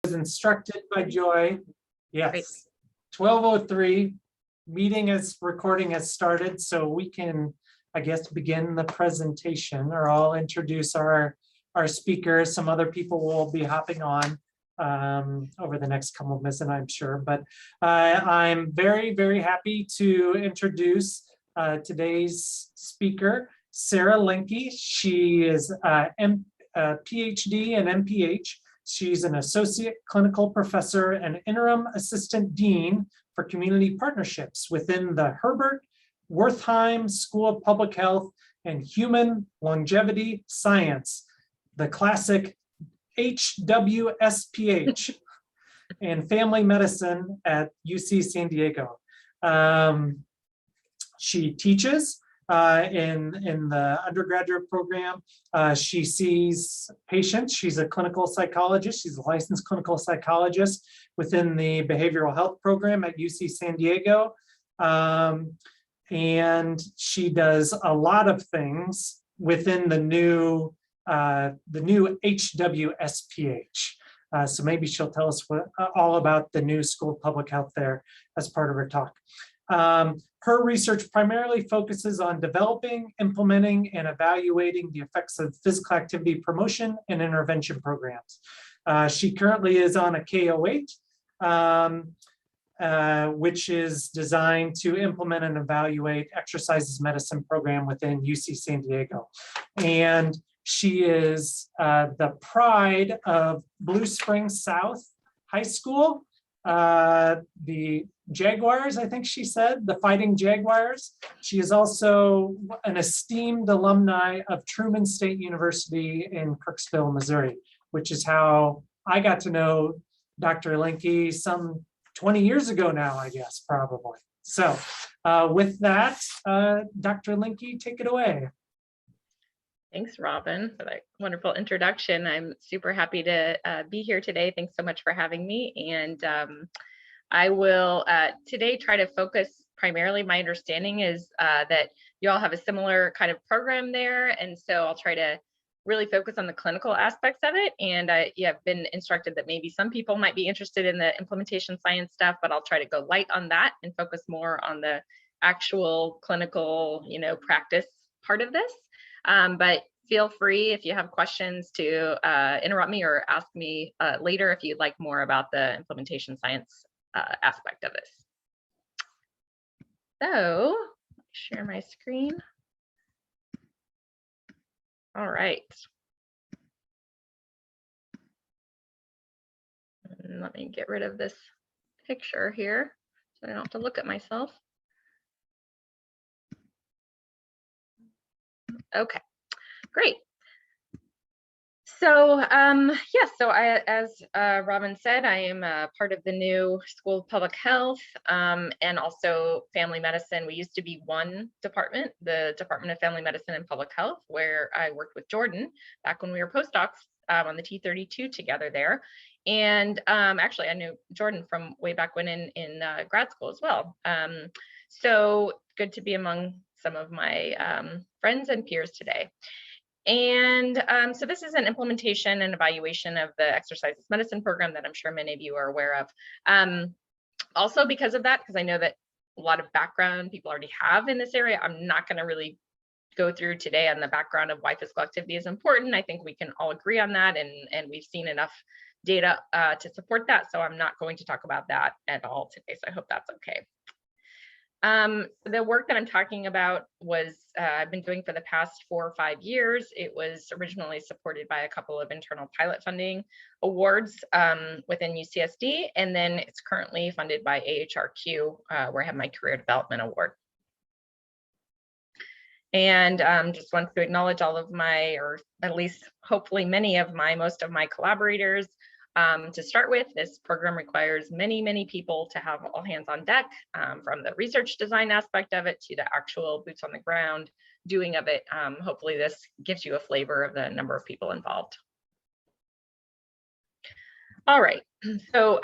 was instructed by Joy. Great. Yes, 12:03. Recording has started, so we can, I guess, begin the presentation, or I'll introduce our speakers. Some other people will be hopping on over the next couple of minutes, and I'm sure. But I'm very, very happy to introduce today's speaker, Sarah Linke. She is PhD and MPH. She's an associate clinical professor and interim assistant dean for community partnerships within the Herbert Wertheim School of Public Health and Human Longevity Science, the classic HWSPH, and family medicine at UC San Diego. She teaches in the undergraduate program. She sees patients. She's a clinical psychologist. She's a licensed clinical psychologist within the behavioral health program at UC San Diego. And she does a lot of things within the new HWSPH. So maybe she'll tell us all about the new School of Public Health there as part of her talk. Her research primarily focuses on developing, implementing, and evaluating the effects of physical activity promotion and intervention programs. She currently is on a K08, which is designed to implement and evaluate exercise medicine program within UC San Diego. And she is the pride of Blue Springs South High School, the Jaguars, I think she said, the Fighting Jaguars. She is also an esteemed alumni of Truman State University in Kirksville, Missouri, which is how I got to know Dr. Linke some 20 years ago now, I guess, probably. So with that, Dr. Linke, take it away. Thanks, Robin, for that wonderful introduction. I'm super happy to be here today. Thanks so much for having me. And I will today try to focus primarily, my understanding is that you all have a similar kind of program there. And so I'll try to really focus on the clinical aspects of it. And I have been instructed that maybe some people might be interested in the implementation science stuff, but I'll try to go light on that and focus more on the actual clinical, practice part of this. But feel free if you have questions to interrupt me or ask me later if you'd like more about the implementation science aspect of this. So, share my screen. All right. And let me get rid of this picture here so I don't have to look at myself. Okay, great. So yes, so as Robin said, I am part of the new School of Public Health and also family medicine. We used to be one department, the Department of Family Medicine and Public Health, where I worked with Jordan back when we were postdocs on the T32 together there. And actually, I knew Jordan from way back when in grad school as well. So good to be among some of my friends and peers today. And so this is an implementation and evaluation of the exercise medicine program that I'm sure many of you are aware of. Also because of that, because I know that a lot of background people already have in this area, I'm not going to really go through today on the background of why physical activity is important. I think we can all agree on that, and we've seen enough data to support that. So I'm not going to talk about that at all today. So I hope that's okay. The work that I'm talking about was I've been doing for the past 4 or 5 years. It was originally supported by a couple of internal pilot funding awards within UCSD, and then it's currently funded by AHRQ, where I have my Career Development Award. And just want to acknowledge all of my, or at least hopefully most of my collaborators. To start with, this program requires many people to have all hands on deck, from the research design aspect of it to the actual boots on the ground doing of it. Hopefully this gives you a flavor of the number of people involved. All right, so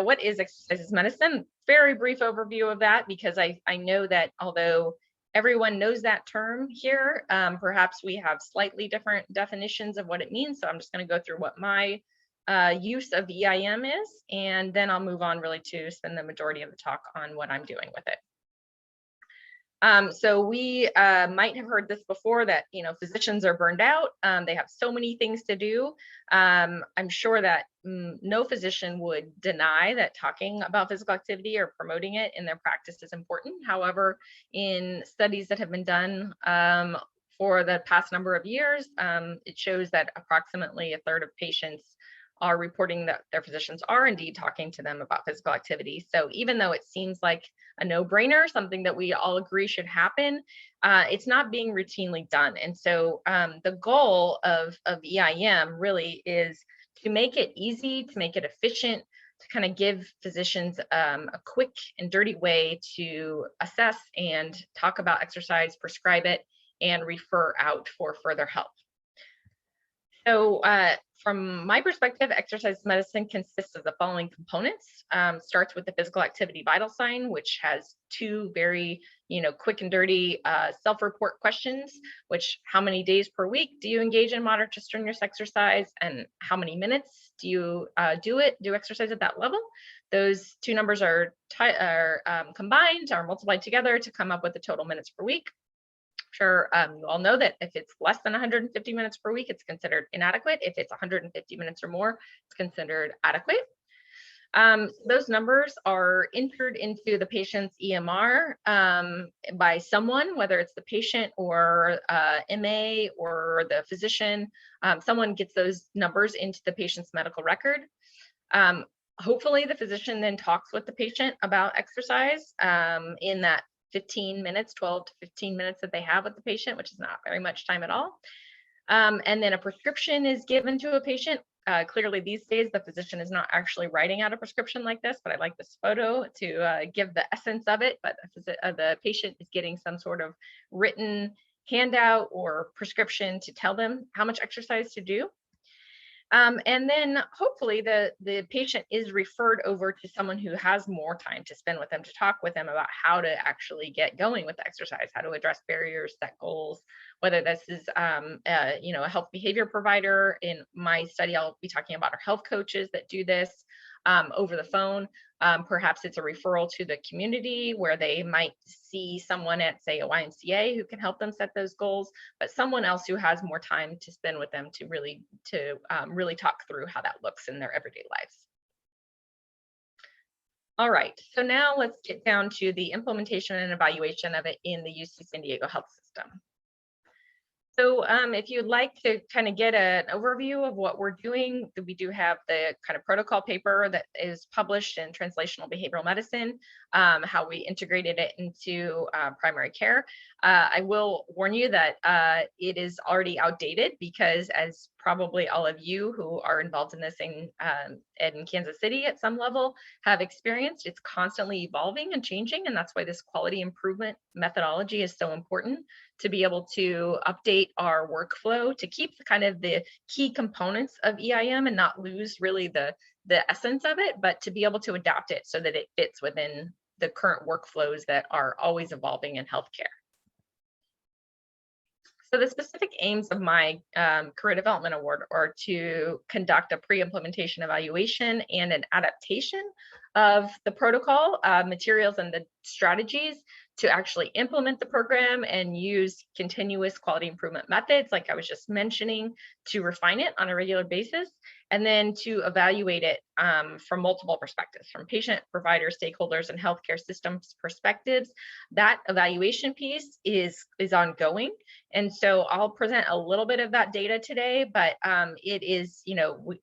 what is exercise medicine? Very brief overview of that, because I know that although everyone knows that term here, perhaps we have slightly different definitions of what it means. So I'm just going to go through what my use of EIM is, and then I'll move on really to spend the majority of the talk on what I'm doing with it. So we might have heard this before, that physicians are burned out. They have so many things to do. I'm sure that no physician would deny that talking about physical activity or promoting it in their practice is important. However, in studies that have been done for the past number of years, it shows that approximately a third of patients are reporting that their physicians are indeed talking to them about physical activity. So even though it seems like a no-brainer, something that we all agree should happen, it's not being routinely done. And so the goal of EIM really is to make it easy, to make it efficient, to kind of give physicians a quick and dirty way to assess and talk about exercise, prescribe it, and refer out for further help. So from my perspective, exercise medicine consists of the following components. Starts with the physical activity vital sign, which has two very quick and dirty self-report questions, which: how many days per week do you engage in moderate to strenuous exercise, and how many minutes do you do exercise at that level? Those two numbers are combined or multiplied together to come up with the total minutes per week. Sure, you all know that if it's less than 150 minutes per week, it's considered inadequate. If it's 150 minutes or more, it's considered adequate. Those numbers are entered into the patient's EMR by someone, whether it's the patient or MA or the physician. Someone gets those numbers into the patient's medical record. Hopefully, the physician then talks with the patient about exercise in that 15 minutes, 12 to 15 minutes that they have with the patient, which is not very much time at all. And then a prescription is given to a patient. Clearly these days, the physician is not actually writing out a prescription like this, but I like this photo to give the essence of it. But the patient is getting some sort of written handout or prescription to tell them how much exercise to do. And then hopefully the patient is referred over to someone who has more time to spend with them, to talk with them about how to actually get going with exercise, how to address barriers, set goals, whether this is a health behavior provider. In my study, I'll be talking about our health coaches that do this over the phone. Perhaps it's a referral to the community where they might see someone at, say, a YMCA who can help them set those goals, but someone else who has more time to spend with them to really talk through how that looks in their everyday lives. All right, so now let's get down to the implementation and evaluation of it in the UC San Diego health system. So if you'd like to kind of get an overview of what we're doing, we do have the kind of protocol paper that is published in Translational Behavioral Medicine, how we integrated it into primary care. I will warn you that it is already outdated because, as probably all of you who are involved in this in Kansas City at some level have experienced, it's constantly evolving and changing. And that's why this quality improvement methodology is so important, to be able to update our workflow, to keep the key components of EIM and not lose really the essence of it, but to be able to adapt it so that it fits within the current workflows that are always evolving in healthcare. So the specific aims of my Career Development Award are to conduct a pre-implementation evaluation and an adaptation of the protocol, materials, and the strategies to actually implement the program and use continuous quality improvement methods, like I was just mentioning, to refine it on a regular basis, and then to evaluate it from multiple perspectives, from patient, provider, stakeholders, and healthcare systems perspectives. That evaluation piece is ongoing. And so I'll present a little bit of that data today, but it is,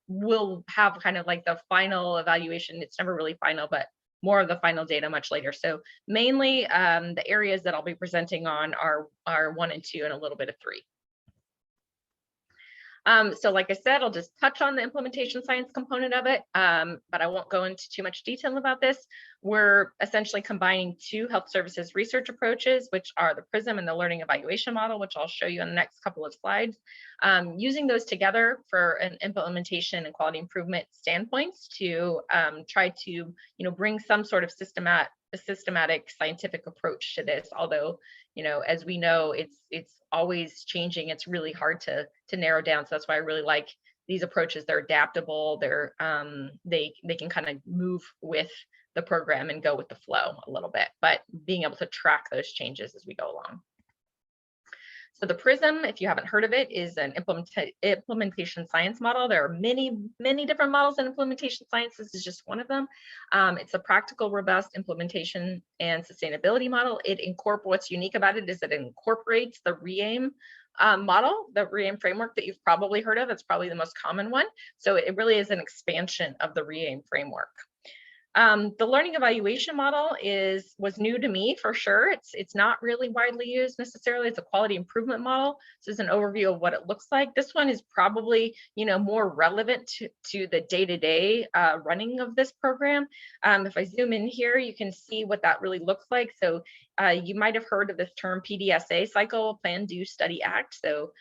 we'll have kind of like the final evaluation. It's never really final, but more of the final data much later. So mainly the areas that I'll be presenting on are 1 and 2 and a little bit of 3. So like I said, I'll just touch on the implementation science component of it, but I won't go into too much detail about this. We're essentially combining 2 health services research approaches, which are the Prism and the learning evaluation model, which I'll show you in the next couple of slides. Using those together for an implementation and quality improvement standpoints to try to bring some sort of systematic scientific approach to this, although as we know, it's always changing. It's really hard to narrow down. So that's why I really like these approaches, they're adaptable, they're they can kind of move with the program and go with the flow a little bit, but being able to track those changes as we go along. So the Prism, if you haven't heard of it, is an implementation science model. There are many, many different models in implementation science. This is just one of them. It's a practical, robust implementation and sustainability model. What's unique about it is that it incorporates the REAIM model, the REAIM framework that you've probably heard of. It's probably the most common one. So it really is an expansion of the REAIM framework. The learning evaluation model was new to me for sure. It's not really widely used necessarily. It's a quality improvement model. So it's an overview of what it looks like. This one is probably, more relevant to the day-to-day running of this program. If I zoom in here, you can see what that really looks like. So you might have heard of this term PDSA cycle, Plan, Do, Study, Act. So,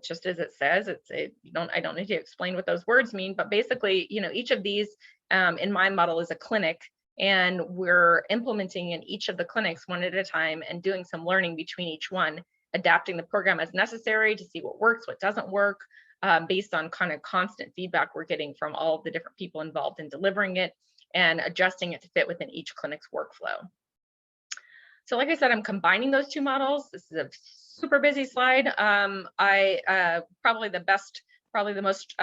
just as it says, I don't need to explain what those words mean, but basically, each of these in my model is a clinic, and we're implementing in each of the clinics one at a time and doing some learning between each one, adapting the program as necessary to see what works, what doesn't work, based on kind of constant feedback we're getting from all of the different people involved in delivering it and adjusting it to fit within each clinic's workflow. So like I said, I'm combining those two models. This is a super busy slide. Probably the most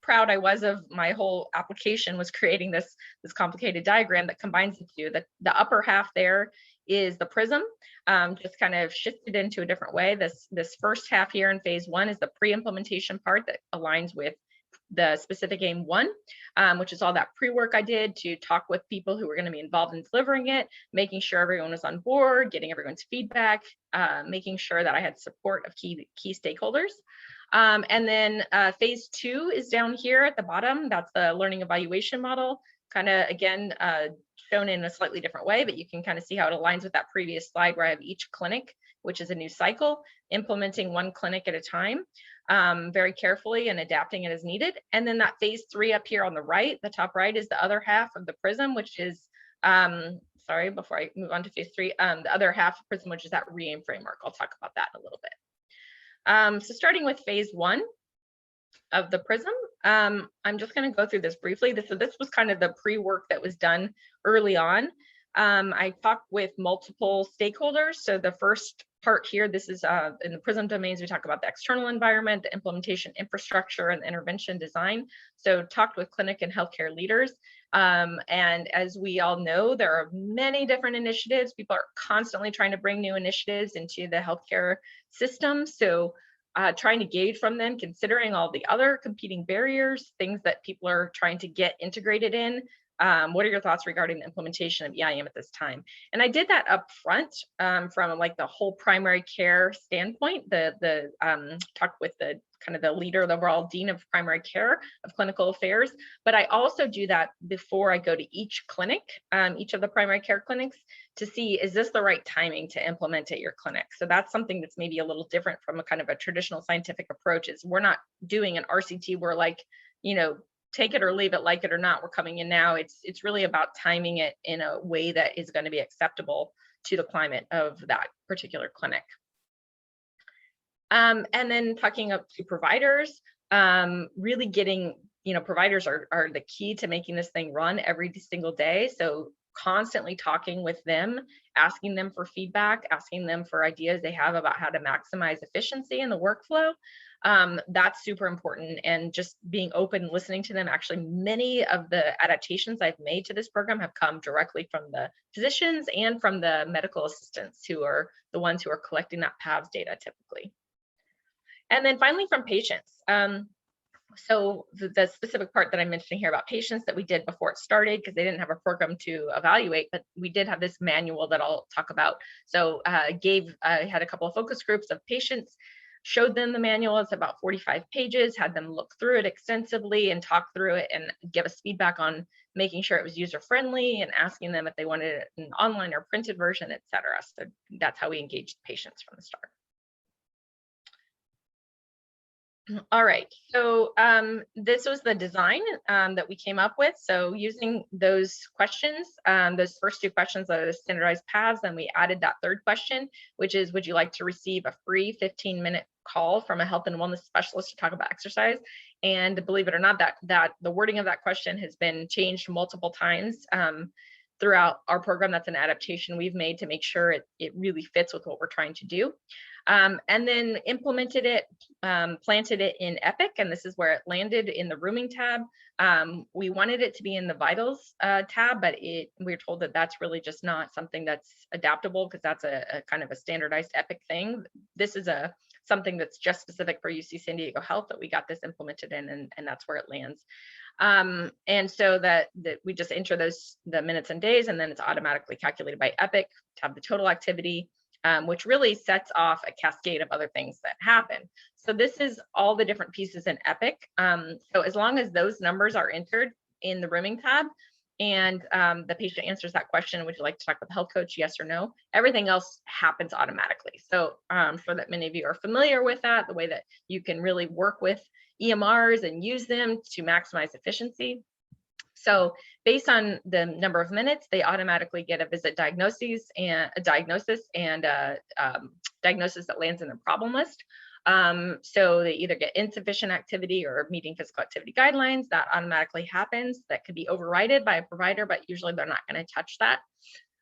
proud I was of my whole application was creating this complicated diagram that combines the two. The upper half there is the Prism, just kind of shifted into a different way. This first half here in phase 1 is the pre-implementation part that aligns with the specific aim 1, which is all that pre-work I did to talk with people who were going to be involved in delivering it, making sure everyone was on board, getting everyone's feedback, making sure that I had support of key stakeholders. And then phase 2 is down here at the bottom. That's the learning evaluation model, kind of again shown in a slightly different way, but you can kind of see how it aligns with that previous slide where I have each clinic, which is a new cycle, implementing one clinic at a time, very carefully and adapting it as needed. And then that phase 3 up here on the right, the top right, is the other half of the Prism, which is, sorry, before I move on to phase 3, the other half of Prism, which is that REAIM framework. I'll talk about that in a little bit. So starting with phase 1 of the Prism, I'm just going to go through this briefly. This was kind of the pre-work that was done early on. I talked with multiple stakeholders. So the first part here, this is in the Prism domains, we talk about the external environment, the implementation infrastructure, and the intervention design. So talked with clinic and healthcare leaders. And as we all know, there are many different initiatives. People are constantly trying to bring new initiatives into the healthcare system. So trying to gauge from them, considering all the other competing barriers, things that people are trying to get integrated in. What are your thoughts regarding the implementation of EIM at this time? And I did that up front from like the whole primary care standpoint, talk with the kind of the leader, the overall dean of primary care of clinical affairs. But I also do that before I go to each clinic, each of the primary care clinics, to see, is this the right timing to implement at your clinic? So that's something that's maybe a little different from a kind of a traditional scientific approach. Is we're not doing an RCT where, like, take it or leave it, like it or not, we're coming in now. It's really about timing it in a way that is going to be acceptable to the climate of that particular clinic. And then talking up to providers, really getting, providers are the key to making this thing run every single day. So constantly talking with them, asking them for feedback, asking them for ideas they have about how to maximize efficiency in the workflow. That's super important, and just being open, listening to them. Actually, many of the adaptations I've made to this program have come directly from the physicians and from the medical assistants, who are the ones who are collecting that PAVS data typically. And then finally from patients. So the specific part that I'm mentioning here about patients that we did before it started, because they didn't have a program to evaluate, but we did have this manual that I'll talk about. So I had a couple of focus groups of patients, showed them the manual. It's about 45 pages, had them look through it extensively and talk through it and give us feedback on making sure it was user-friendly and asking them if they wanted an online or printed version, et cetera. So that's how we engaged patients from the start. All right, so this was the design that we came up with. So using those questions, those first 2 questions are the standardized paths, then we added that third question, which is, would you like to receive a free 15-minute call from a health and wellness specialist to talk about exercise? And believe it or not, that the wording of that question has been changed multiple times throughout our program. That's an adaptation we've made to make sure it really fits with what we're trying to do. And then implemented it, planted it in Epic, and this is where it landed in the rooming tab. We wanted it to be in the vitals tab, but we were told that that's really just not something that's adaptable, because that's a kind of a standardized Epic thing. This is something that's just specific for UC San Diego Health that we got this implemented in, and that's where it lands. And so that we just enter the minutes and days, and then it's automatically calculated by Epic to have the total activity, which really sets off a cascade of other things that happen. So this is all the different pieces in Epic. So as long as those numbers are entered in the rooming tab, and the patient answers that question, would you like to talk with the health coach, yes or no, everything else happens automatically. So I'm sure that many of you are familiar with that, the way that you can really work with EMRs and use them to maximize efficiency. So based on the number of minutes, they automatically get a visit diagnosis and a diagnosis that lands in the problem list. So they either get insufficient activity or meeting physical activity guidelines. That automatically happens. That could be overridden by a provider, but usually they're not going to touch that.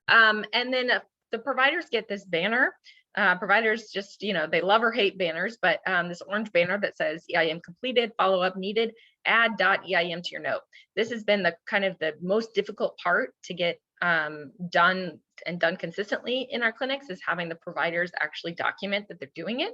And then the providers get this banner. Providers just, they love or hate banners, but this orange banner that says EIM completed, follow-up needed, add .EIM to your note. This has been the kind of the most difficult part to get done consistently in our clinics, is having the providers actually document that they're doing it.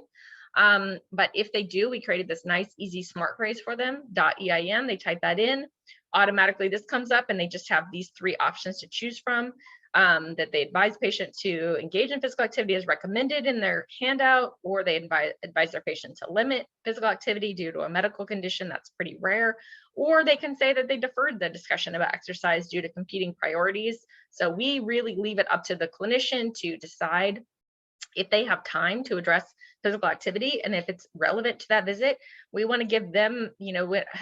But if they do, we created this nice, easy smart phrase for them, .EIM, they type that in, automatically this comes up, and they just have these three options to choose from. That they advise patient to engage in physical activity as recommended in their handout, or they advise their patient to limit physical activity due to a medical condition. That's pretty rare. Or they can say that they deferred the discussion about exercise due to competing priorities. So we really leave it up to the clinician to decide if they have time to address physical activity, and if it's relevant to that visit. We want to give them,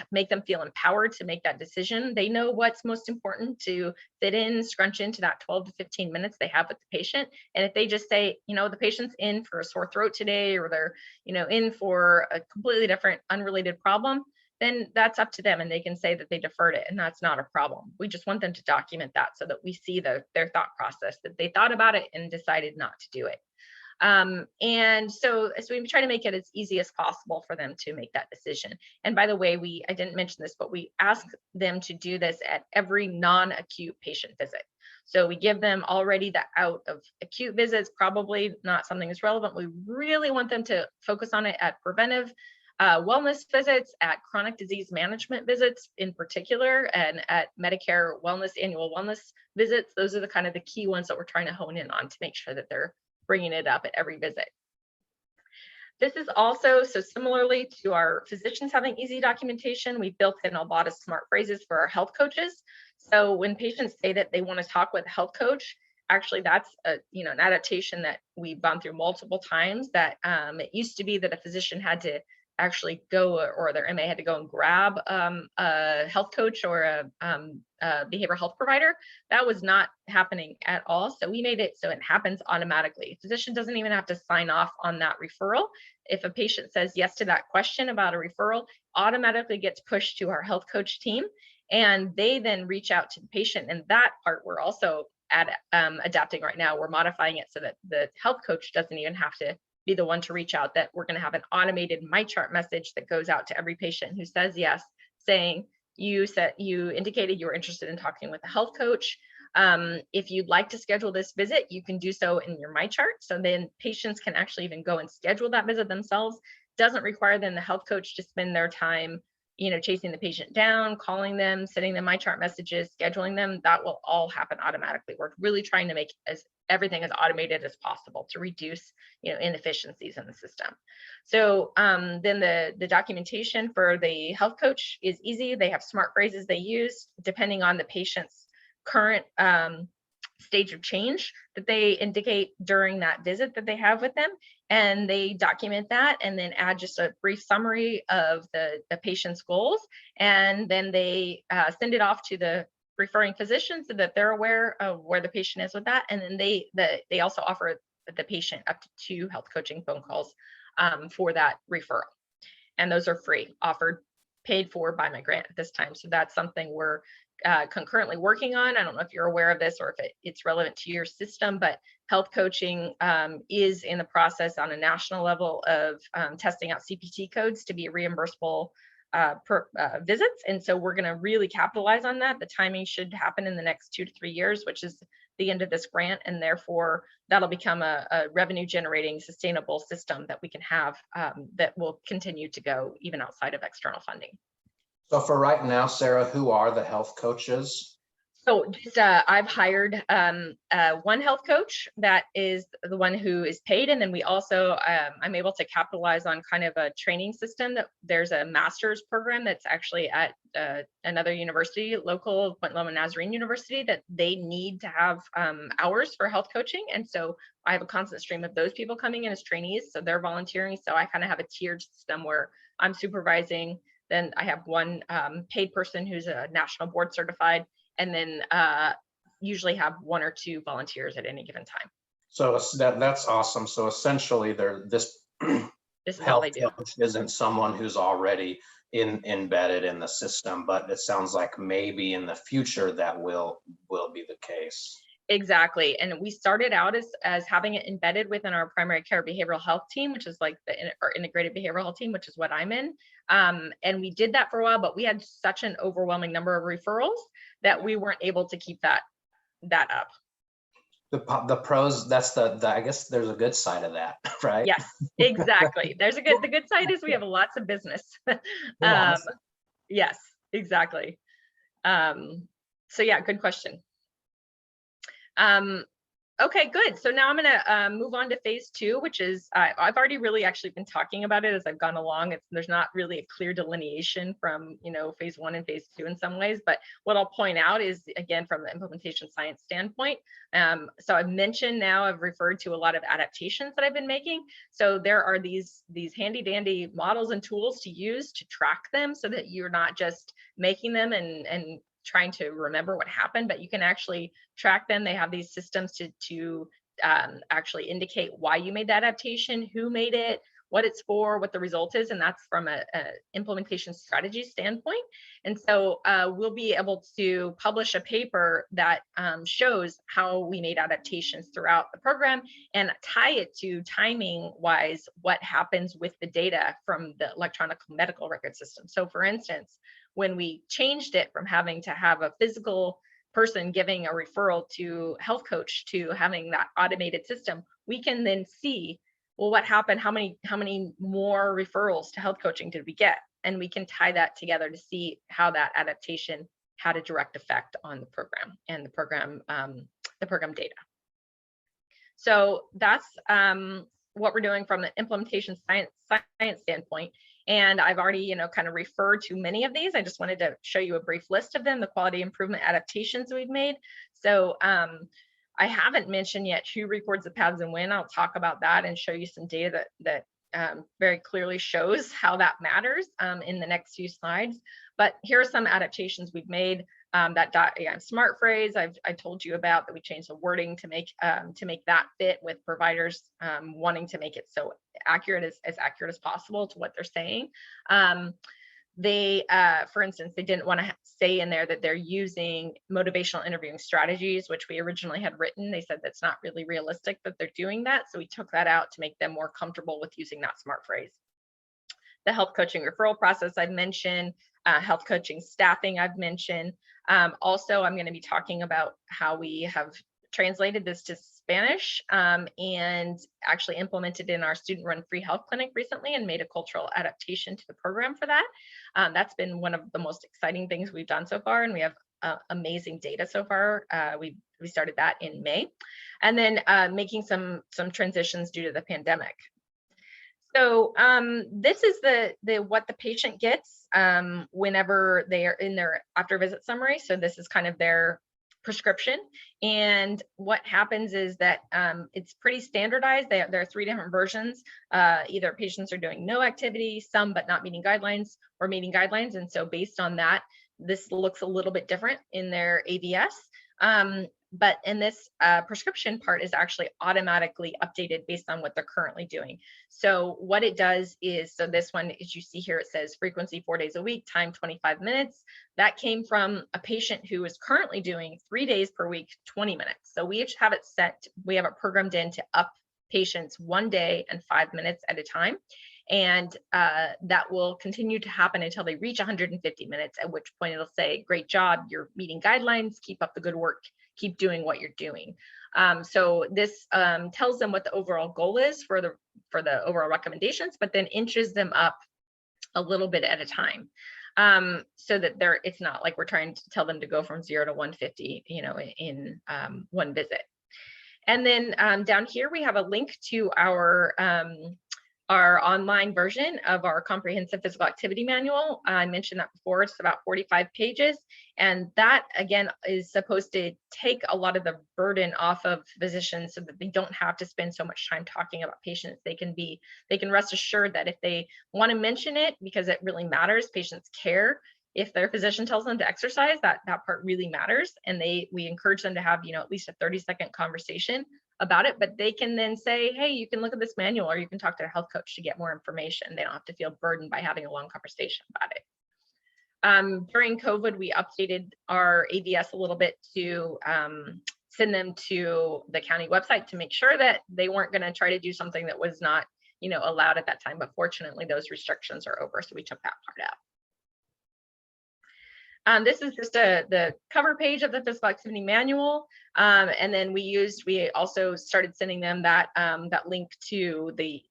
make them feel empowered to make that decision. They know what's most important to fit in, scrunch into that 12 to 15 minutes they have with the patient. And if they just say, the patient's in for a sore throat today, or they're, in for a completely different, unrelated problem, then that's up to them, and they can say that they deferred it, and that's not a problem. We just want them to document that so that we see their thought process, that they thought about it and decided not to do it. And so we try to make it as easy as possible for them to make that decision. And by the way, I didn't mention this, but we ask them to do this at every non-acute patient visit. So we give them already the out of acute visits, probably not something that's relevant. We really want them to focus on it at preventive wellness visits, at chronic disease management visits in particular, and at Medicare wellness, annual wellness visits. Those are the kind of the key ones that we're trying to hone in on to make sure that they're bringing it up at every visit. This is also, so similarly to our physicians having easy documentation, we built in a lot of smart phrases for our health coaches. So when patients say that they want to talk with a health coach, actually that's an adaptation that we've gone through multiple times. That it used to be that a physician had to actually go, or their MA had to go and grab a health coach or a behavioral health provider. That was not happening at all. So we made it so it happens automatically. A physician doesn't even have to sign off on that referral. If a patient says yes to that question about a referral, automatically gets pushed to our health coach team, and they then reach out to the patient. And that part we're also adapting right now. We're modifying it so that the health coach doesn't even have to be the one to reach out, that we're going to have an automated MyChart message that goes out to every patient who says yes, saying you indicated you were interested in talking with a health coach. If you'd like to schedule this visit, you can do so in your MyChart. So then patients can actually even go and schedule that visit themselves. Doesn't require then the health coach to spend their time, chasing the patient down, calling them, sending them MyChart messages, scheduling them. That will all happen automatically. We're really trying to make everything as automated as possible to reduce, inefficiencies in the system. So then the documentation for the health coach is easy. They have smart phrases they use depending on the patient's current stage of change that they indicate during that visit that they have with them. And they document that and then add just a brief summary of the patient's goals. And then they send it off to the referring physician so that they're aware of where the patient is with that. And then they also offer the patient up to 2 health coaching phone calls for that referral. And those are free, offered paid for by my grant at this time. So that's something we're concurrently working on. I don't know if you're aware of this or if it's relevant to your system, but health coaching is in the process on a national level of testing out CPT codes to be reimbursable visits. And so we're going to really capitalize on that. The timing should happen in the next 2 to 3 years, which is the end of this grant. And therefore that'll become a revenue generating sustainable system that we can have that will continue to go even outside of external funding. So for right now, Sarah, who are the health coaches? So just, I've hired one health coach that is the one who is paid. And then we also, I'm able to capitalize on kind of a training system that there's a master's program that's actually at another university, local Point Loma Nazarene University, that they need to have hours for health coaching. And so I have a constant stream of those people coming in as trainees. So they're volunteering. So I kind of have a tiered system where I'm supervising. Then I have one paid person who's a national board certified, and then usually have 1 or 2 volunteers at any given time. So that's awesome. So essentially, this is all they do. Coach isn't someone who's already embedded in the system, but it sounds like maybe in the future that will be the case. Exactly. And we started out as having it embedded within our primary care behavioral health team, which is like our integrated behavioral health team, which is what I'm in. And we did that for a while, but we had such an overwhelming number of referrals that we weren't able to keep that up. The pros, that's I guess there's a good side of that, right? Yes, exactly. The good side is we have lots of business. Yes. Yes, exactly. So yeah, good question. Okay, good. So now I'm going to move on to phase 2, which is I've already really actually been talking about it as I've gone along. There's not really a clear delineation from phase 1 and phase 2 in some ways, but what I'll point out is, again, from the implementation science standpoint. So I've mentioned now, I've referred to a lot of adaptations that I've been making. So there are these handy dandy models and tools to use to track them so that you're not just making them and trying to remember what happened, but you can actually track them. They have these systems to actually indicate why you made the adaptation, who made it, what it's for, what the result is, and that's from a implementation strategy standpoint. And so we'll be able to publish a paper that shows how we made adaptations throughout the program and tie it to timing wise what happens with the data from the electronic medical record system. So for instance, when we changed it from having to have a physical person giving a referral to health coach to having that automated system, we can then see, well, what happened? How many more referrals to health coaching did we get? And we can tie that together to see how that adaptation had a direct effect on the program and the program data. So that's what we're doing from the implementation science standpoint. And I've already, kind of referred to many of these. I just wanted to show you a brief list of them, the quality improvement adaptations we've made. So I haven't mentioned yet who records the paths and when. I'll talk about that and show you some data that very clearly shows how that matters in the next few slides. But here are some adaptations we've made. That smart phrase I told you about, that we changed the wording to make that fit with providers wanting to make it so accurate as accurate as possible to what they're saying. They, for instance, they didn't want to say in there that they're using motivational interviewing strategies, which we originally had written. They said that's not really realistic that they're doing that. So we took that out to make them more comfortable with using that smart phrase. The health coaching referral process I've mentioned, health coaching staffing I've mentioned. Also, I'm going to be talking about how we have translated this to Spanish and actually implemented in our student-run free health clinic recently and made a cultural adaptation to the program for that. That's been one of the most exciting things we've done so far, and we have amazing data so far. We started that in May, and then making some transitions due to the pandemic. So this is the what the patient gets whenever they are in their after visit summary. So this is kind of their prescription, and what happens is that it's pretty standardized. There are 3 different versions. Either patients are doing no activity, some but not meeting guidelines, or meeting guidelines, and so based on that, this looks a little bit different in their AVS. But in this prescription part is actually automatically updated based on what they're currently doing. So what it does is, so this one, as you see here, it says frequency 4 days a week, time 25 minutes. That came from a patient who is currently doing 3 days per week, 20 minutes. So we each have it set, we have it programmed in to up patients 1 day and 5 minutes at a time. And that will continue to happen until they reach 150 minutes, at which point it'll say, great job, you're meeting guidelines, keep up the good work, keep doing what you're doing. So this tells them what the overall goal is for the overall recommendations, but then inches them up a little bit at a time. So that it's not like we're trying to tell them to go from 0 to 150, you know, in one visit. And then down here, we have a link to our online version of our comprehensive physical activity manual. I mentioned that before, it's about 45 pages. And that, again, is supposed to take a lot of the burden off of physicians so that they don't have to spend so much time talking about patients. They can rest assured that if they want to mention it, because it really matters, patients care. If their physician tells them to exercise, that part really matters. And we encourage them to have, you know, at least a 30-second conversation about it, but they can then say, hey, you can look at this manual, or you can talk to their health coach to get more information. They don't have to feel burdened by having a long conversation about it. During COVID, we updated our AVS a little bit to send them to the county website to make sure that they weren't going to try to do something that was not, you know, allowed at that time. But fortunately, those restrictions are over, so we took that part out. This is just the cover page of the physical activity manual. And then we also started sending them that link to the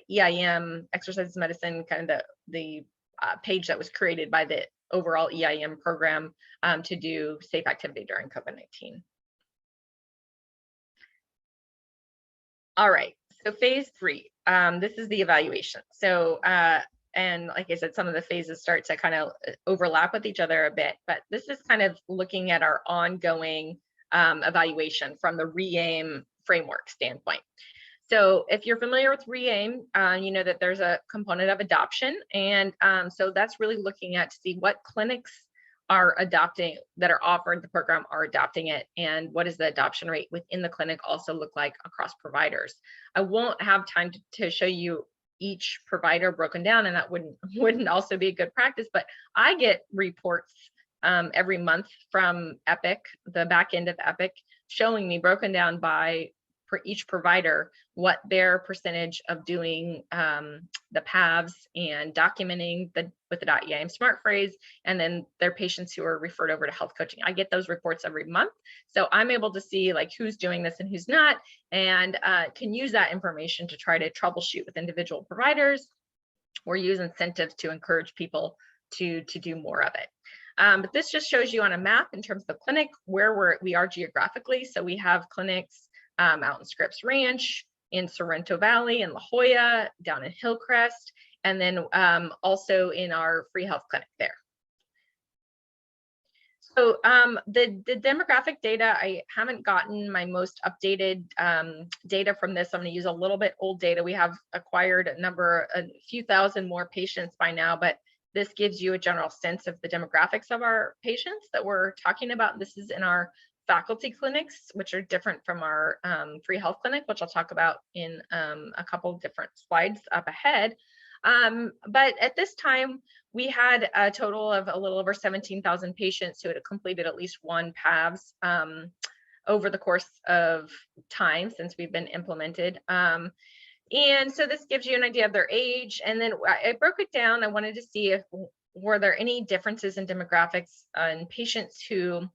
EIM exercise medicine, kind of the page that was created by the overall EIM program to do safe activity during COVID-19. All right, so phase 3, this is the evaluation. So, and like I said, some of the phases start to kind of overlap with each other a bit, but this is kind of looking at our ongoing evaluation from the REAIM framework standpoint. So if you're familiar with REAIM, you know that there's a component of adoption. And so that's really looking at to see what clinics are adopting, that are offered the program, are adopting it, and what does the adoption rate within the clinic also look like across providers. I won't have time to show you each provider broken down, and that wouldn't also be a good practice, but I get reports every month from Epic, the back end of Epic, showing me broken down by for each provider what their percentage of doing the PAVs and documenting with the .EIM smart phrase, and then their patients who are referred over to health coaching. I get those reports every month, so I'm able to see like who's doing this and who's not, and can use that information to try to troubleshoot with individual providers or use incentives to encourage people to do more of it. But this just shows you on a map in terms of the clinic where we are geographically. So we have clinics out in Scripps Ranch, in Sorrento Valley, in La Jolla, down in Hillcrest, and then also in our free health clinic there. So the demographic data, I haven't gotten my most updated data from this. I'm going to use a little bit old data. We have acquired a few thousand more patients by now, but this gives you a general sense of the demographics of our patients that we're talking about. This is in our faculty clinics, which are different from our free health clinic, which I'll talk about in a couple different slides up ahead. But at this time, we had a total of a little over 17,000 patients who had completed at least one PAVs over the course of time since we've been implemented. And so this gives you an idea of their age. And then I broke it down. I wanted to see if were there any differences in demographics in patients who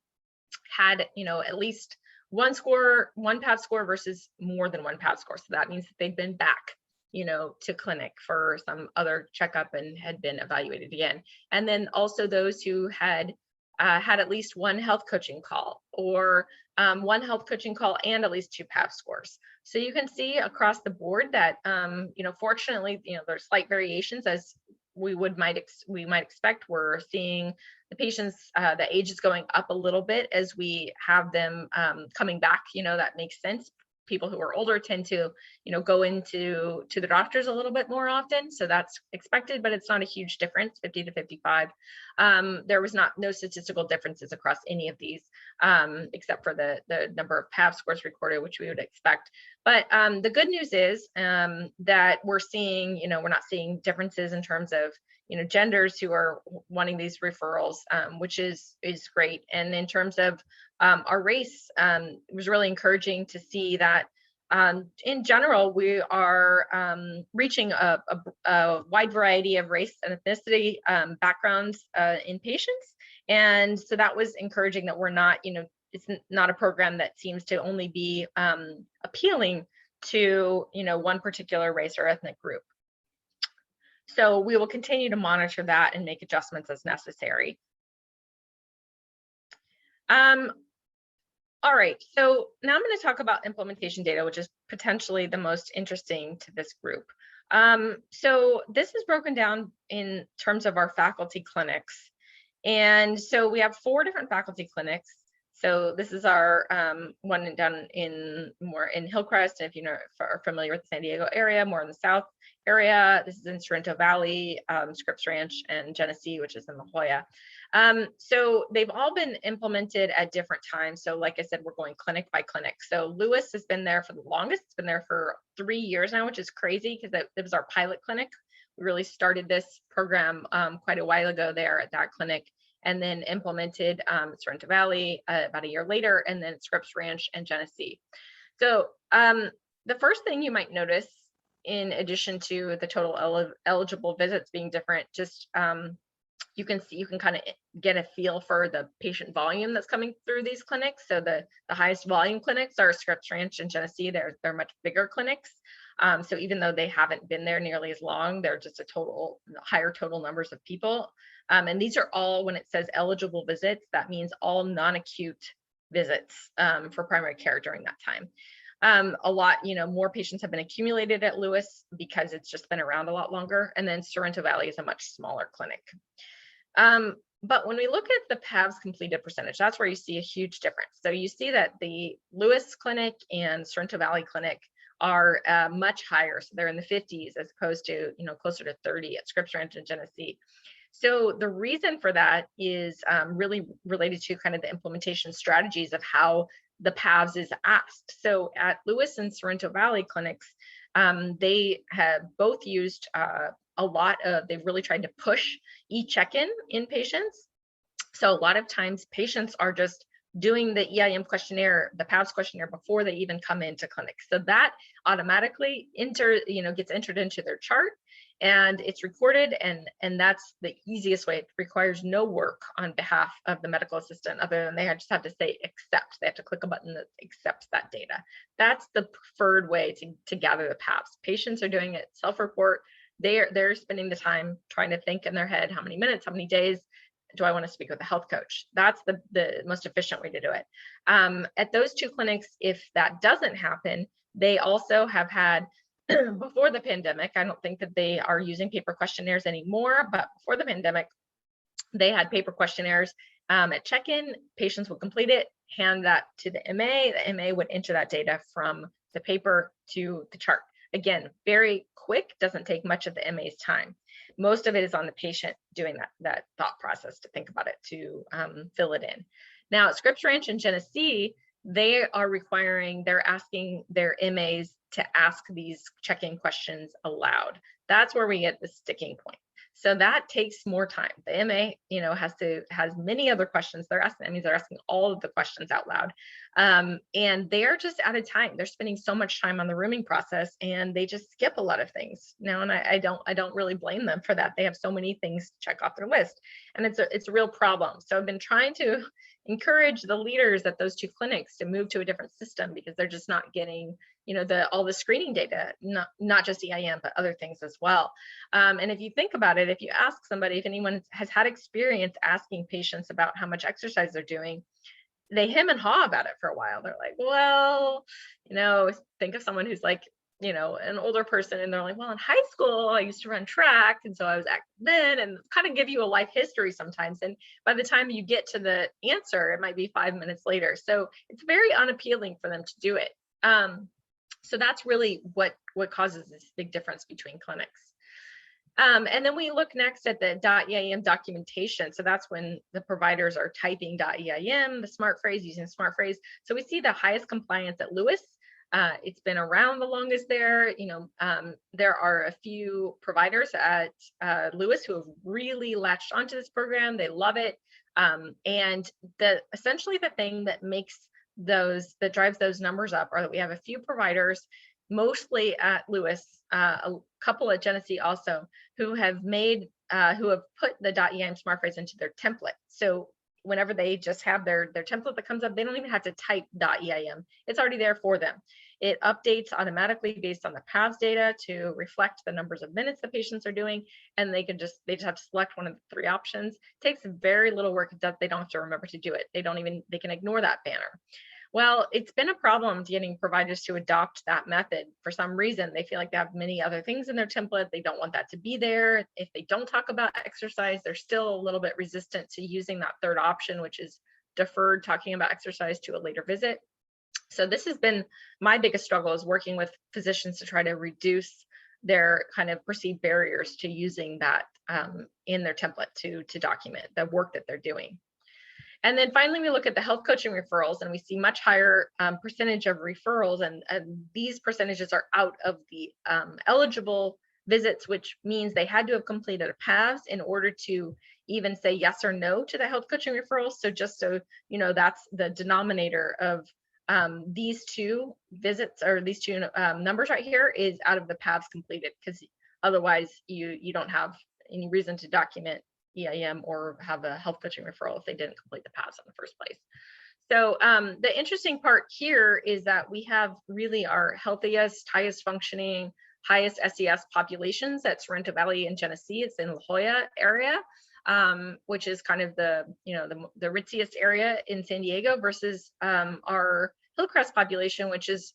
had, you know, at least one PAV score versus more than one PAV score. So that means that they've been back, you know, to clinic for some other checkup and had been evaluated again. And then also those who had had at least one health coaching call, or one health coaching call and at least 2 PAV scores. So you can see across the board that, you know, fortunately, you know, there's slight variations as we might expect. We're seeing the patients, the age is going up a little bit as we have them coming back. You know, that makes sense people who are older tend to, go to the doctors a little bit more often. So that's expected, but it's not a huge difference, 50 to 55. There was no statistical differences across any of these, except for the number of PAV scores recorded, which we would expect. But the good news is that we're seeing, we're not seeing differences in terms of, genders who are wanting these referrals, which is great. And in terms of our race, it was really encouraging to see that in general, we are reaching a wide variety of race and ethnicity backgrounds in patients. And so that was encouraging that we're not, it's not a program that seems to only be appealing to, one particular race or ethnic group. So we will continue to monitor that and make adjustments as necessary. All right, so now I'm going to talk about implementation data, which is potentially the most interesting to this group. So this is broken down in terms of our faculty clinics. And so we have 4 different faculty clinics. So this is our one down more in Hillcrest, if are familiar with the San Diego area, more in the south area. This is in Sorrento Valley, Scripps Ranch, and Genesee, which is in La Jolla. So they've all been implemented at different times. So like I said, we're going clinic by clinic. So Lewis has been there for the longest. It's been there for 3 years now, which is crazy because it was our pilot clinic. We really started this program quite a while ago there at that clinic, and then implemented Sorrento Valley about a year later, and then Scripps Ranch and Genesee. So the first thing you might notice, in addition to the total eligible visits being different, just you can kind of get a feel for the patient volume that's coming through these clinics. So the highest volume clinics are Scripps Ranch and Genesee. They're much bigger clinics. So even though they haven't been there nearly as long, they're just higher total numbers of people. And these are all, when it says eligible visits, that means all non-acute visits for primary care during that time. A lot, more patients have been accumulated at Lewis because it's just been around a lot longer. And then Sorrento Valley is a much smaller clinic. But when we look at the PAVs completed percentage, that's where you see a huge difference. So you see that the Lewis clinic and Sorrento Valley clinic are much higher. So they're in the 50s as opposed to, closer to 30 at Scripps Ranch and Genesee. So the reason for that is really related to kind of the implementation strategies of how the PAVs is asked. So at Lewis and Sorrento Valley clinics, they have both used they've really tried to push e-check-in in patients. So a lot of times patients are just doing the EIM questionnaire, the PAVS questionnaire, before they even come into clinic. So that automatically gets entered into their chart, and it's recorded, and that's the easiest way. It requires no work on behalf of the medical assistant other than they just have to say accept. They have to click a button that accepts that data. That's the preferred way to gather the PAVs. Patients are doing it self-report. They're spending the time trying to think in their head, how many minutes, how many days do I want to speak with a health coach? That's the most efficient way to do it. At those 2 clinics, if that doesn't happen, they also have had, before the pandemic, I don't think that they are using paper questionnaires anymore, but before the pandemic, they had paper questionnaires at check-in. Patients would complete it, hand that to the MA. The MA would enter that data from the paper to the chart. Again, very quick, doesn't take much of the MA's time. Most of it is on the patient doing that thought process to think about it, to fill it in. Now, at Scripps Ranch and Genesee, they're asking their MAs to ask these check-in questions aloud. That's where we get the sticking point. So that takes more time. The MA, has many other questions they're asking. That means they're asking all of the questions out loud. And they're just out of time. They're spending so much time on the rooming process, and they just skip a lot of things now. And I don't really blame them for that. They have so many things to check off their list, and it's a real problem. So I've been trying to encourage the leaders at those 2 clinics to move to a different system, because they're just not getting, all the screening data, not just EIM, but other things as well. And if you think about it, if you ask somebody, if anyone has had experience asking patients about how much exercise they're doing, they hem and haw about it for a while. They're like, well, think of someone who's like, an older person, and they're like, well, in high school, I used to run track, and so I was active then, and kind of give you a life history sometimes. And by the time you get to the answer, it might be 5 minutes later. So it's very unappealing for them to do it. So that's really what causes this big difference between clinics. And then we look next at the .eim documentation. So that's when the providers are typing .eim, the smart phrase, using the smart phrase. So we see the highest compliance at Lewis. It's been around the longest there. There are a few providers at Lewis who have really latched onto this program. They love it. And essentially the thing that that drives those numbers up are that we have a few providers, mostly at Lewis, a couple at Genesee also, who have put the .eim smart phrase into their template. So whenever they just have their template that comes up, they don't even have to type .eim. It's already there for them. It updates automatically based on the PAVS data to reflect the numbers of minutes the patients are doing, and they just have to select one of the 3 options. It takes very little work. They don't have to remember to do it. They can ignore that banner. Well, it's been a problem getting providers to adopt that method. For some reason, they feel like they have many other things in their template. They don't want that to be there. If they don't talk about exercise, they're still a little bit resistant to using that 3rd option, which is deferred talking about exercise to a later visit. So this has been my biggest struggle, is working with physicians to try to reduce their kind of perceived barriers to using that in their template to document the work that they're doing. And then finally, we look at the health coaching referrals, and we see much higher percentage of referrals, and these percentages are out of the eligible visits, which means they had to have completed a PAVS in order to even say yes or no to the health coaching referrals. So just so you know, that's the denominator of these 2 visits, or these 2 numbers right here, is out of the PAVS completed, because otherwise you don't have any reason to document EIM or have a health coaching referral if they didn't complete the PAVS in the first place. So the interesting part here is that we have really our healthiest, highest functioning, highest SES populations at Sorrento Valley and Genesee. It's in La Jolla area, which is kind of the ritziest area in San Diego, versus our Hillcrest population, which is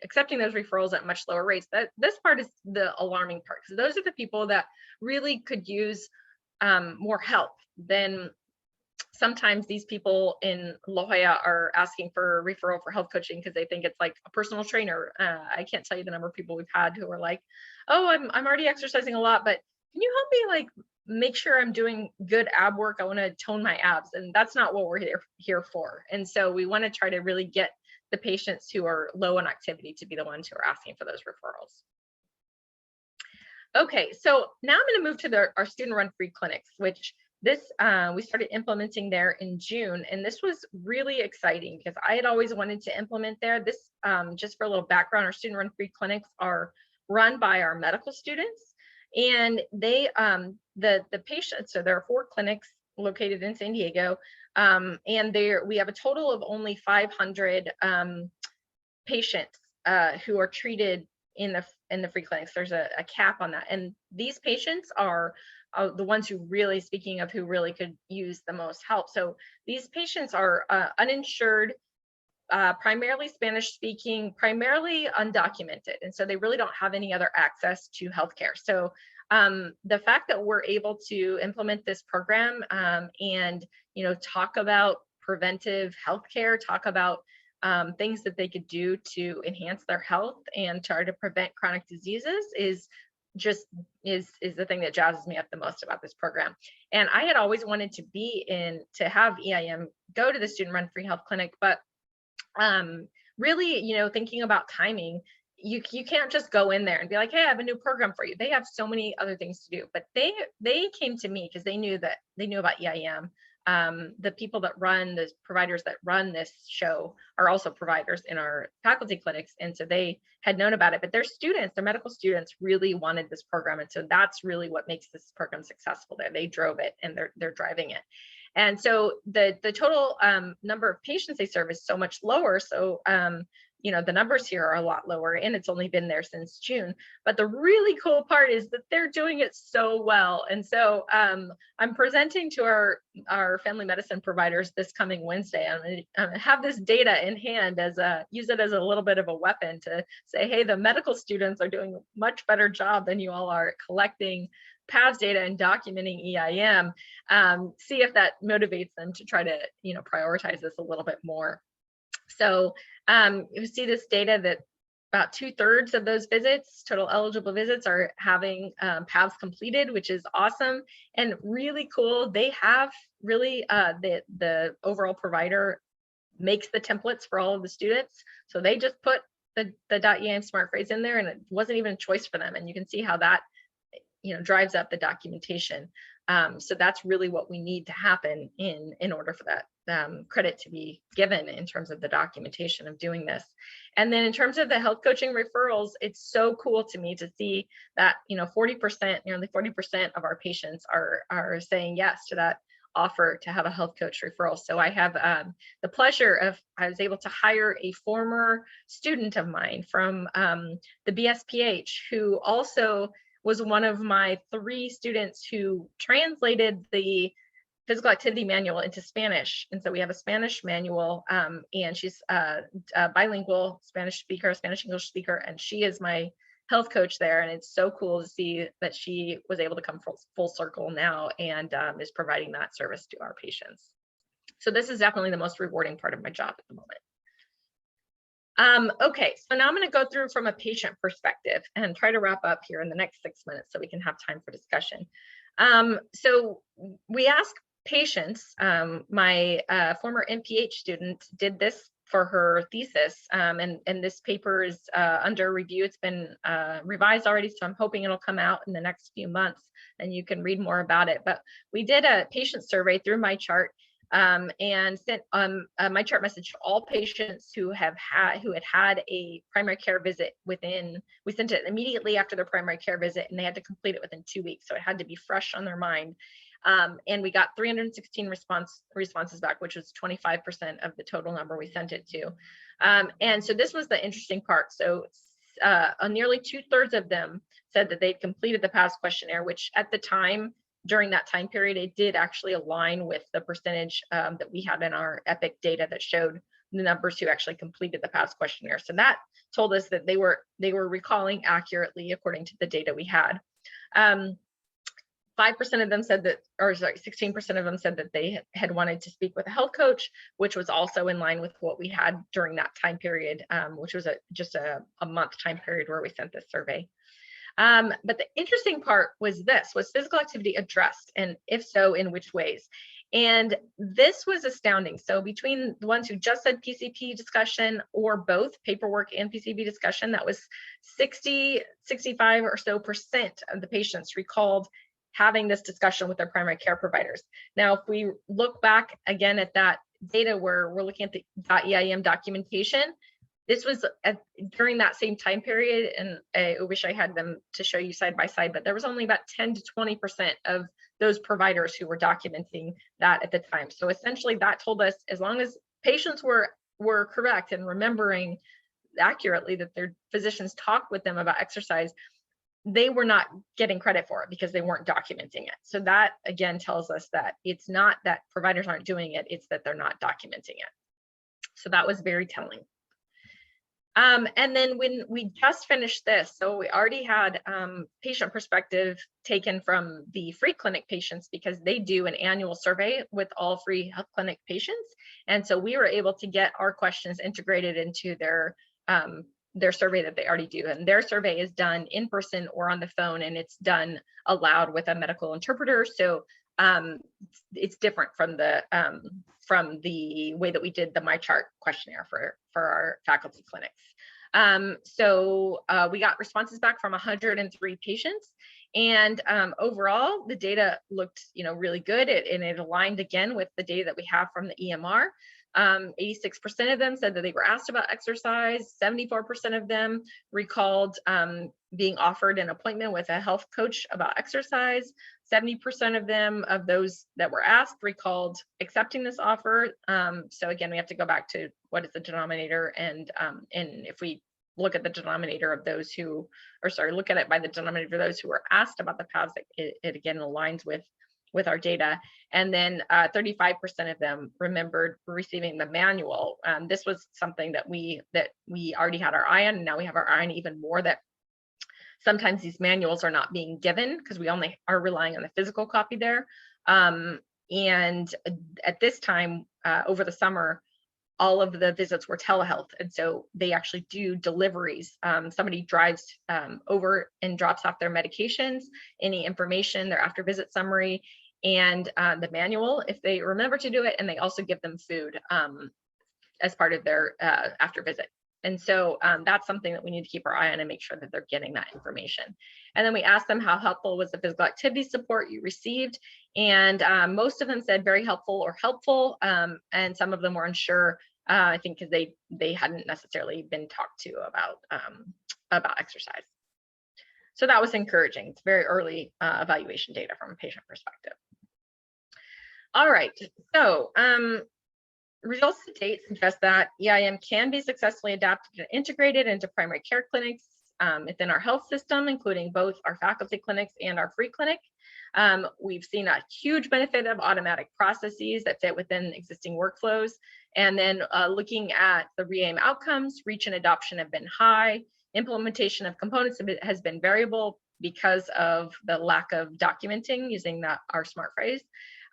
accepting those referrals at much lower rates. This part is the alarming part, because those are the people that really could use more help. Then sometimes these people in La Jolla are asking for a referral for health coaching because they think it's like a personal trainer. I can't tell you the number of people we've had who are like, oh, I'm already exercising a lot, but can you help me like make sure I'm doing good ab work? I want to tone my abs. And that's not what we're here for. And so we want to try to really get the patients who are low in activity to be the ones who are asking for those referrals. Okay, so now I'm going to move to our student run free clinics, which we started implementing there in June, and this was really exciting because I had always wanted to implement there. This, just for a little background, our student run free clinics are run by our medical students, and they, the patients, so there are 4 clinics located in San Diego, and we have a total of only 500 patients who are treated in the free clinics. There's a cap on that, and these patients are the ones who really, speaking of who really could use the most help. So these patients are uninsured, primarily Spanish speaking, primarily undocumented, and so they really don't have any other access to healthcare. So the fact that we're able to implement this program and talk about preventive healthcare, talk about things that they could do to enhance their health and try to prevent chronic diseases is the thing that jazzes me up the most about this program. And I had always wanted to have EIM go to the student run free health clinic, but really, thinking about timing, you can't just go in there and be like, hey, I have a new program for you. They have so many other things to do, but they came to me because they knew about EIM. The people that run, the providers that run this show are also providers in our faculty clinics. And so they had known about it, but their medical students really wanted this program. And so that's really what makes this program successful there. They drove it and they're driving it. And so the total number of patients they serve is so much lower. So, the numbers here are a lot lower, and it's only been there since June. But the really cool part is that they're doing it so well. And so I'm presenting to our family medicine providers this coming Wednesday. I'm going to have this data in hand use it as a little bit of a weapon to say, hey, the medical students are doing a much better job than you all are at collecting PAVS data and documenting EIM. See if that motivates them to try to prioritize this a little bit more. So you see this data that about 2/3 of those visits, total eligible visits, are having paths completed, which is awesome and really cool. They have really the overall provider makes the templates for all of the students. So they just put the .eim smart phrase in there, and it wasn't even a choice for them. And you can see how that, you know, drives up the documentation. So that's really what we need to happen in order for that credit to be given in terms of the documentation of doing this. And then in terms of the health coaching referrals, it's so cool to me to see that, you know, 40%, nearly 40% of our patients are saying yes to that offer to have a health coach referral. So I have the pleasure of, I was able to hire a former student of mine from the BSPH, who also was one of my 3 students who translated the physical activity manual into Spanish. And so we have a Spanish manual, and she's a bilingual Spanish speaker, Spanish English speaker, and she is my health coach there. And it's so cool to see that she was able to come full circle now and is providing that service to our patients. So this is definitely the most rewarding part of my job at the moment. Okay, so now I'm going to go through from a patient perspective and try to wrap up here in the next 6 minutes so we can have time for discussion. So we ask patients, my former MPH student did this for her thesis, and this paper is under review. It's been revised already, so I'm hoping it'll come out in the next few months and you can read more about it. But we did a patient survey through MyChart, and sent my chart message to all patients who had had a primary care visit within. We sent it immediately after their primary care visit, and they had to complete it within 2 weeks, so it had to be fresh on their mind. And we got 316 responses back, which was 25% of the total number we sent it to. And so this was the interesting part. So nearly 2/3 of them said that they'd completed the PASS questionnaire, which at the time, during that time period, it did actually align with the percentage that we had in our EPIC data that showed the numbers who actually completed the PASS questionnaire. So that told us that they were recalling accurately according to the data we had. 5% of them said that, or sorry, 16% of them said that they had wanted to speak with a health coach, which was also in line with what we had during that time period, which was just a month time period where we sent this survey. But the interesting part was physical activity addressed, and if so, in which ways? And this was astounding. So between the ones who just said PCP discussion or both paperwork and PCP discussion, that was 65 or so % of the patients recalled having this discussion with their primary care providers. Now, if we look back again at that data where we're looking at the .eim documentation, this was during that same time period, and I wish I had them to show you side by side, but there was only about 10 to 20% of those providers who were documenting that at the time. So essentially that told us, as long as patients were correct and remembering accurately that their physicians talked with them about exercise, they were not getting credit for it because they weren't documenting it. So that again tells us that it's not that providers aren't doing it, it's that they're not documenting it. So that was very telling. And then when we just finished this, so we already had patient perspective taken from the free clinic patients because they do an annual survey with all free health clinic patients. And so we were able to get our questions integrated into their survey that they already do. And their survey is done in person or on the phone, and it's done aloud with a medical interpreter. So it's different from the way that we did the MyChart questionnaire for our faculty clinics. So we got responses back from 103 patients, and overall the data looked, really good. And it aligned again with the data that we have from the EMR. 86% of them said that they were asked about exercise. 74% of them recalled being offered an appointment with a health coach about exercise. 70% of them, of those that were asked, recalled accepting this offer. So again, we have to go back to what is the denominator, and if we look at the denominator of those who, look at it by the denominator of those who were asked about the paths, it again aligns with our data. And then 35% of them remembered receiving the manual. This was something that we already had our eye on, and now we have our eye on even more, that sometimes these manuals are not being given because we only are relying on the physical copy there. And at this time, over the summer, all of the visits were telehealth. And so they actually do deliveries. Somebody drives over and drops off their medications, any information, their after visit summary, and the manual if they remember to do it. And they also give them food as part of their after visit. And so that's something that we need to keep our eye on and make sure that they're getting that information. And then we asked them how helpful was the physical activity support you received. And most of them said very helpful or helpful. And some of them were unsure, I think because they hadn't necessarily been talked to about exercise. So that was encouraging. It's very early evaluation data from a patient perspective. All right, so results to date suggest that EIM can be successfully adapted and integrated into primary care clinics within our health system, including both our faculty clinics and our free clinic. We've seen a huge benefit of automatic processes that fit within existing workflows. And then looking at the re-aim outcomes, reach and adoption have been high. Implementation of components has been variable because of the lack of documenting using our smart phrase.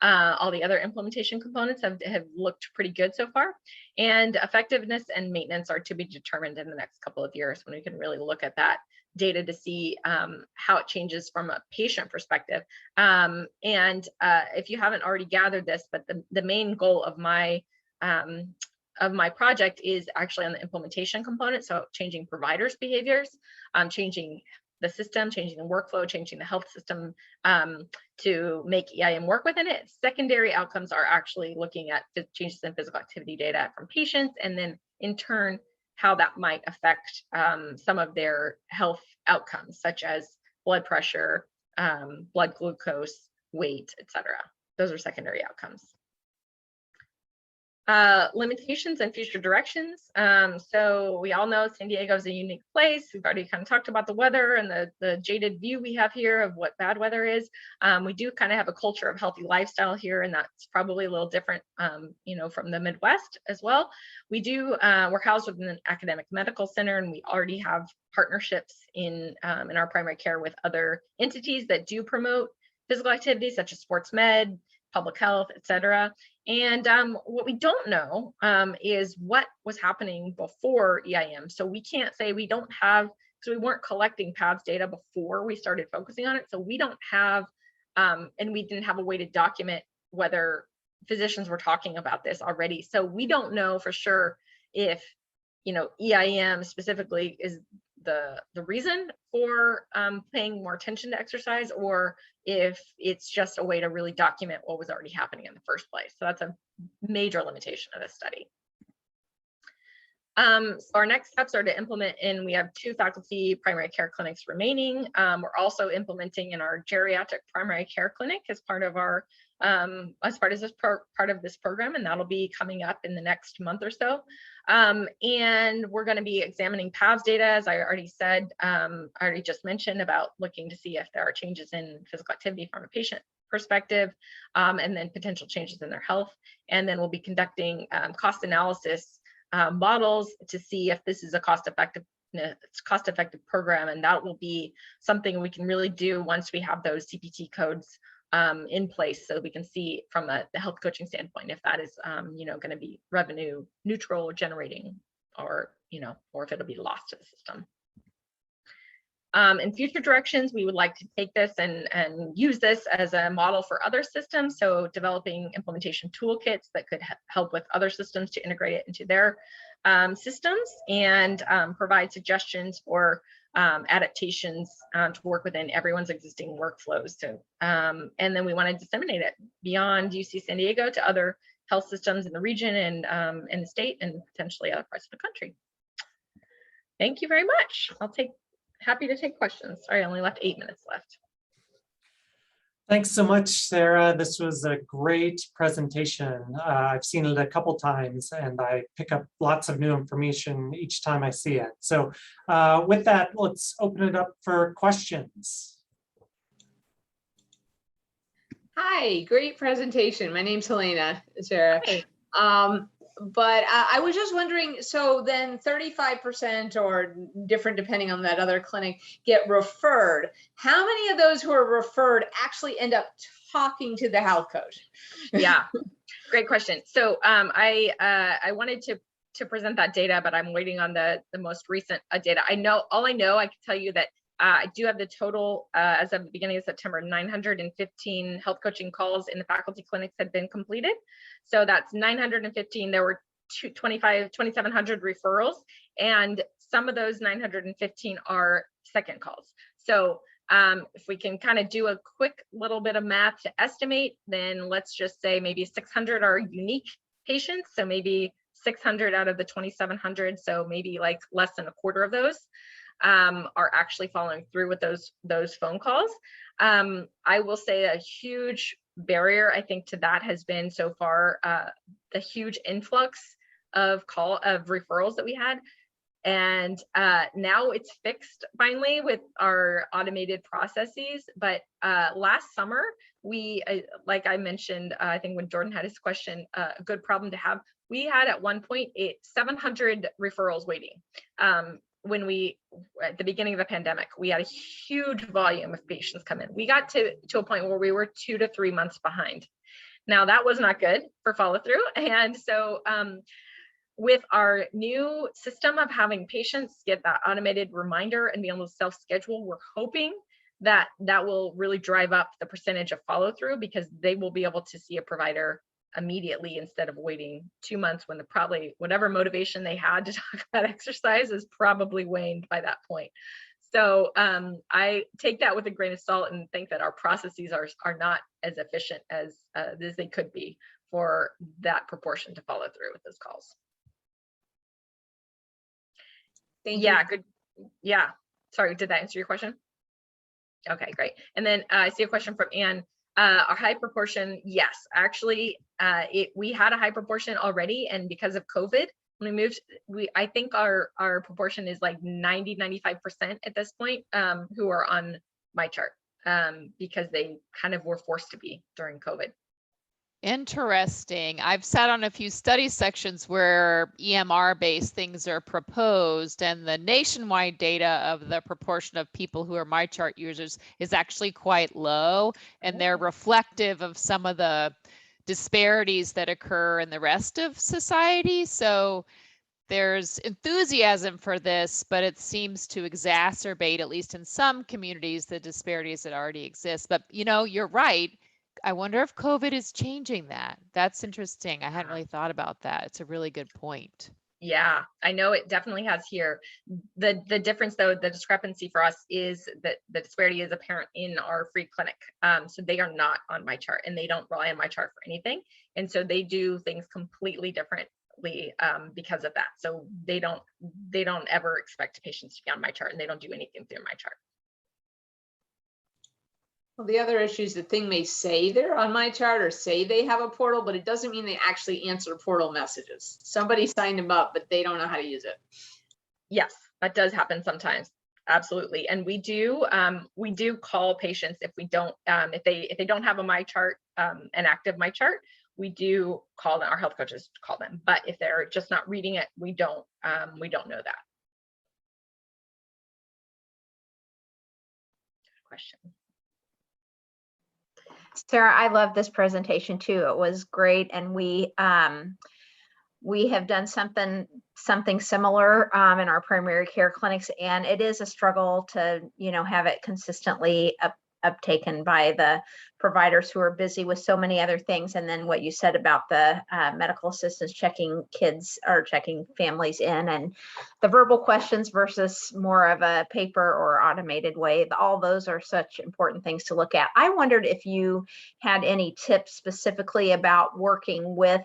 All the other implementation components have looked pretty good so far. And effectiveness and maintenance are to be determined in the next couple of years when we can really look at that data to see how it changes from a patient perspective. And if you haven't already gathered this, but the main goal of my project is actually on the implementation component. So changing providers' behaviors, changing the system, changing the workflow, changing the health system to make EIM work within it. Secondary outcomes are actually looking at changes in physical activity data from patients, and then in turn, how that might affect some of their health outcomes, such as blood pressure, blood glucose, weight, etc. Those are secondary outcomes. Limitations and future directions. So we all know San Diego is a unique place. We've already kind of talked about the weather and the jaded view we have here of what bad weather is. We do kind of have a culture of healthy lifestyle here, and that's probably a little different, from the Midwest as well. We're housed within an academic medical center, and we already have partnerships in our primary care with other entities that do promote physical activity, such as sports med, public health, etc. And what we don't know is what was happening before EIM. So we can't say we don't have, because we weren't collecting PAVS data before we started focusing on it. So we don't have, and we didn't have a way to document whether physicians were talking about this already. So we don't know for sure if, EIM specifically is the reason for paying more attention to exercise, or if it's just a way to really document what was already happening in the first place. So that's a major limitation of this study. So our next steps are to implement, and we have 2 faculty primary care clinics remaining. We're also implementing in our geriatric primary care clinic as part of our part of this program, and that'll be coming up in the next month or so. And we're going to be examining PAVS data, as I already said, I already just mentioned about looking to see if there are changes in physical activity from a patient perspective, and then potential changes in their health. And then we'll be conducting cost analysis models to see if this is a cost-effective program, and that will be something we can really do once we have those CPT codes in place, so we can see from the health coaching standpoint if that is going to be revenue neutral or generating, or or if it'll be lost to the system. In future directions, we would like to take this and use this as a model for other systems. So developing implementation toolkits that could help with other systems to integrate it into their systems, and provide suggestions for adaptations to work within everyone's existing workflows. So, and then we want to disseminate it beyond UC San Diego to other health systems in the region and in the state, and potentially other parts of the country. Thank you very much. Happy to take questions. Sorry, I only left 8 minutes left. Thanks so much, Sarah. This was a great presentation. I've seen it a couple times, and I pick up lots of new information each time I see it. So with that, let's open it up for questions. Hi, great presentation. My name's Helena, Sarah. Hey. But I was just wondering, so then 35% or different depending on that other clinic get referred. How many of those who are referred actually end up talking to the health coach? Yeah. Great question. So I wanted to present that data, but I'm waiting on the most recent data. I can tell you that I do have the total as of the beginning of September, 915 health coaching calls in the faculty clinics had been completed. So that's 915. There were 2,700 referrals, and some of those 915 are second calls. So if we can kind of do a quick little bit of math to estimate, then let's just say maybe 600 are unique patients. So maybe 600 out of the 2,700. So maybe like less than a quarter of those are actually following through with those phone calls. I will say a huge barrier, I think, to that has been so far the huge influx of referrals that we had. And now it's fixed finally with our automated processes. But last summer, we, like I mentioned, I think when Jordan had his question, a good problem to have, we had at one point 700 referrals waiting. When at the beginning of the pandemic, we had a huge volume of patients come in. We got to a point where we were 2 to 3 months behind. Now that was not good for follow through. And so with our new system of having patients get that automated reminder and be able to self-schedule, we're hoping that will really drive up the percentage of follow through, because they will be able to see a provider immediately instead of waiting 2 months when probably whatever motivation they had to talk about exercise is probably waned by that point. So I take that with a grain of salt and think that our processes are not as efficient as they could be for that proportion to follow through with those calls. Thank Yeah, you. good. Yeah. Sorry, did that answer your question? Okay, great. And then I see a question from Anne. Our high proportion, yes, actually, we had a high proportion already, and because of COVID, when we moved, I think our proportion is like 90-95% at this point, who are on my chart, because they kind of were forced to be during COVID. Interesting. I've sat on a few study sections where EMR-based things are proposed, and the nationwide data of the proportion of people who are MyChart users is actually quite low, and they're reflective of some of the disparities that occur in the rest of society. So there's enthusiasm for this, but it seems to exacerbate, at least in some communities, the disparities that already exist. But you're right. I wonder if COVID is changing that. That's interesting. I hadn't really thought about that. It's a really good point. Yeah, I know it definitely has here. The difference, though, the discrepancy for us is that the disparity is apparent in our free clinic. So they are not on my chart, and they don't rely on my chart for anything. And so they do things completely differently because of that. So they don't ever expect patients to be on my chart, and they don't do anything through my chart. Well, the other issue is the thing may say they're on my chart or say they have a portal, but it doesn't mean they actually answer portal messages. Somebody signed them up, but they don't know how to use it. Yes, that does happen sometimes. Absolutely. And we do call patients if we don't, if they don't have a my chart, an active my chart, we do call them, our health coaches call them. But if they're just not reading it, we don't know that. Good question. Sarah, I love this presentation too. It was great, and we have done something similar in our primary care clinics, and it is a struggle to have it consistently uptaken by the providers who are busy with so many other things. And then what you said about the medical assistants checking kids or checking families in, and the verbal questions versus more of a paper or automated way, all those are such important things to look at. I wondered if you had any tips specifically about working with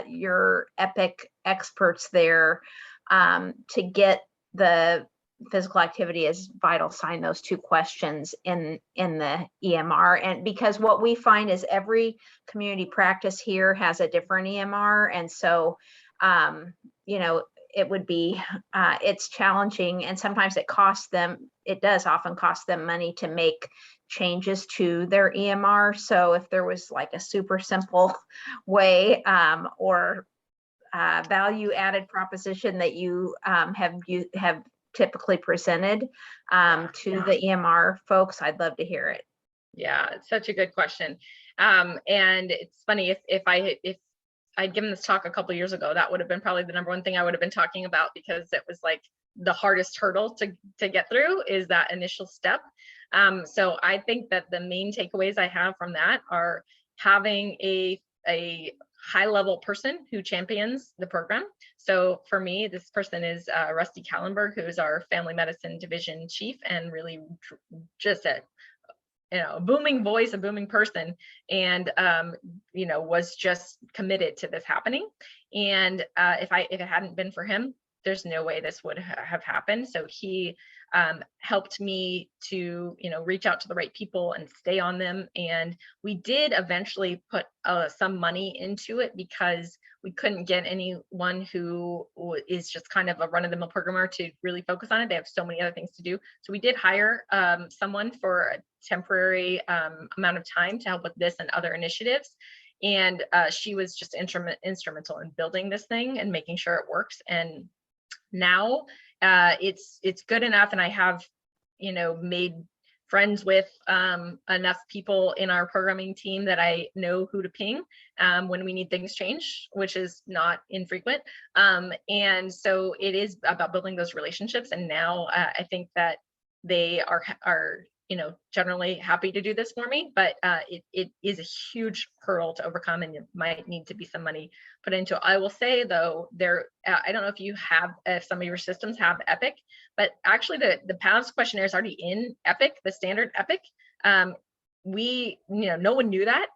your Epic experts there to get the physical activity as vital sign, those 2 questions in the EMR. And because what we find is every community practice here has a different EMR, and so it would be it's challenging, and sometimes it does often cost them money to make changes to their EMR. So if there was like a super simple way or value added proposition that you have typically presented to the EMR folks, I'd love to hear it. Yeah, it's such a good question. And it's funny, if I'd given this talk a couple years ago, that would have been probably the number one thing I would have been talking about, because it was like the hardest hurdle to get through is that initial step. So I think that the main takeaways I have from that are having a high level person who champions the program. So for me, this person is Rusty Kallenberg, who is our family medicine division chief, and really just a booming voice, a booming person, and was just committed to this happening. And if it hadn't been for him, there's no way this would have happened. So he helped me to reach out to the right people and stay on them. And we did eventually put some money into it, because we couldn't get anyone who is just kind of a run-of-the-mill programmer to really focus on it. They have so many other things to do. So we did hire someone for a temporary amount of time to help with this and other initiatives. And she was just instrumental in building this thing and making sure it works. And now it's good enough, and I have made friends with enough people in our programming team that I know who to ping when we need things changed, which is not infrequent. And so it is about building those relationships. And now I think that they are generally happy to do this for me, but it is a huge hurdle to overcome, and it might need to be some money put into it. I will say though, I don't know if some of your systems have Epic, but actually the PAVS questionnaire is already in Epic, the standard Epic. No one knew that.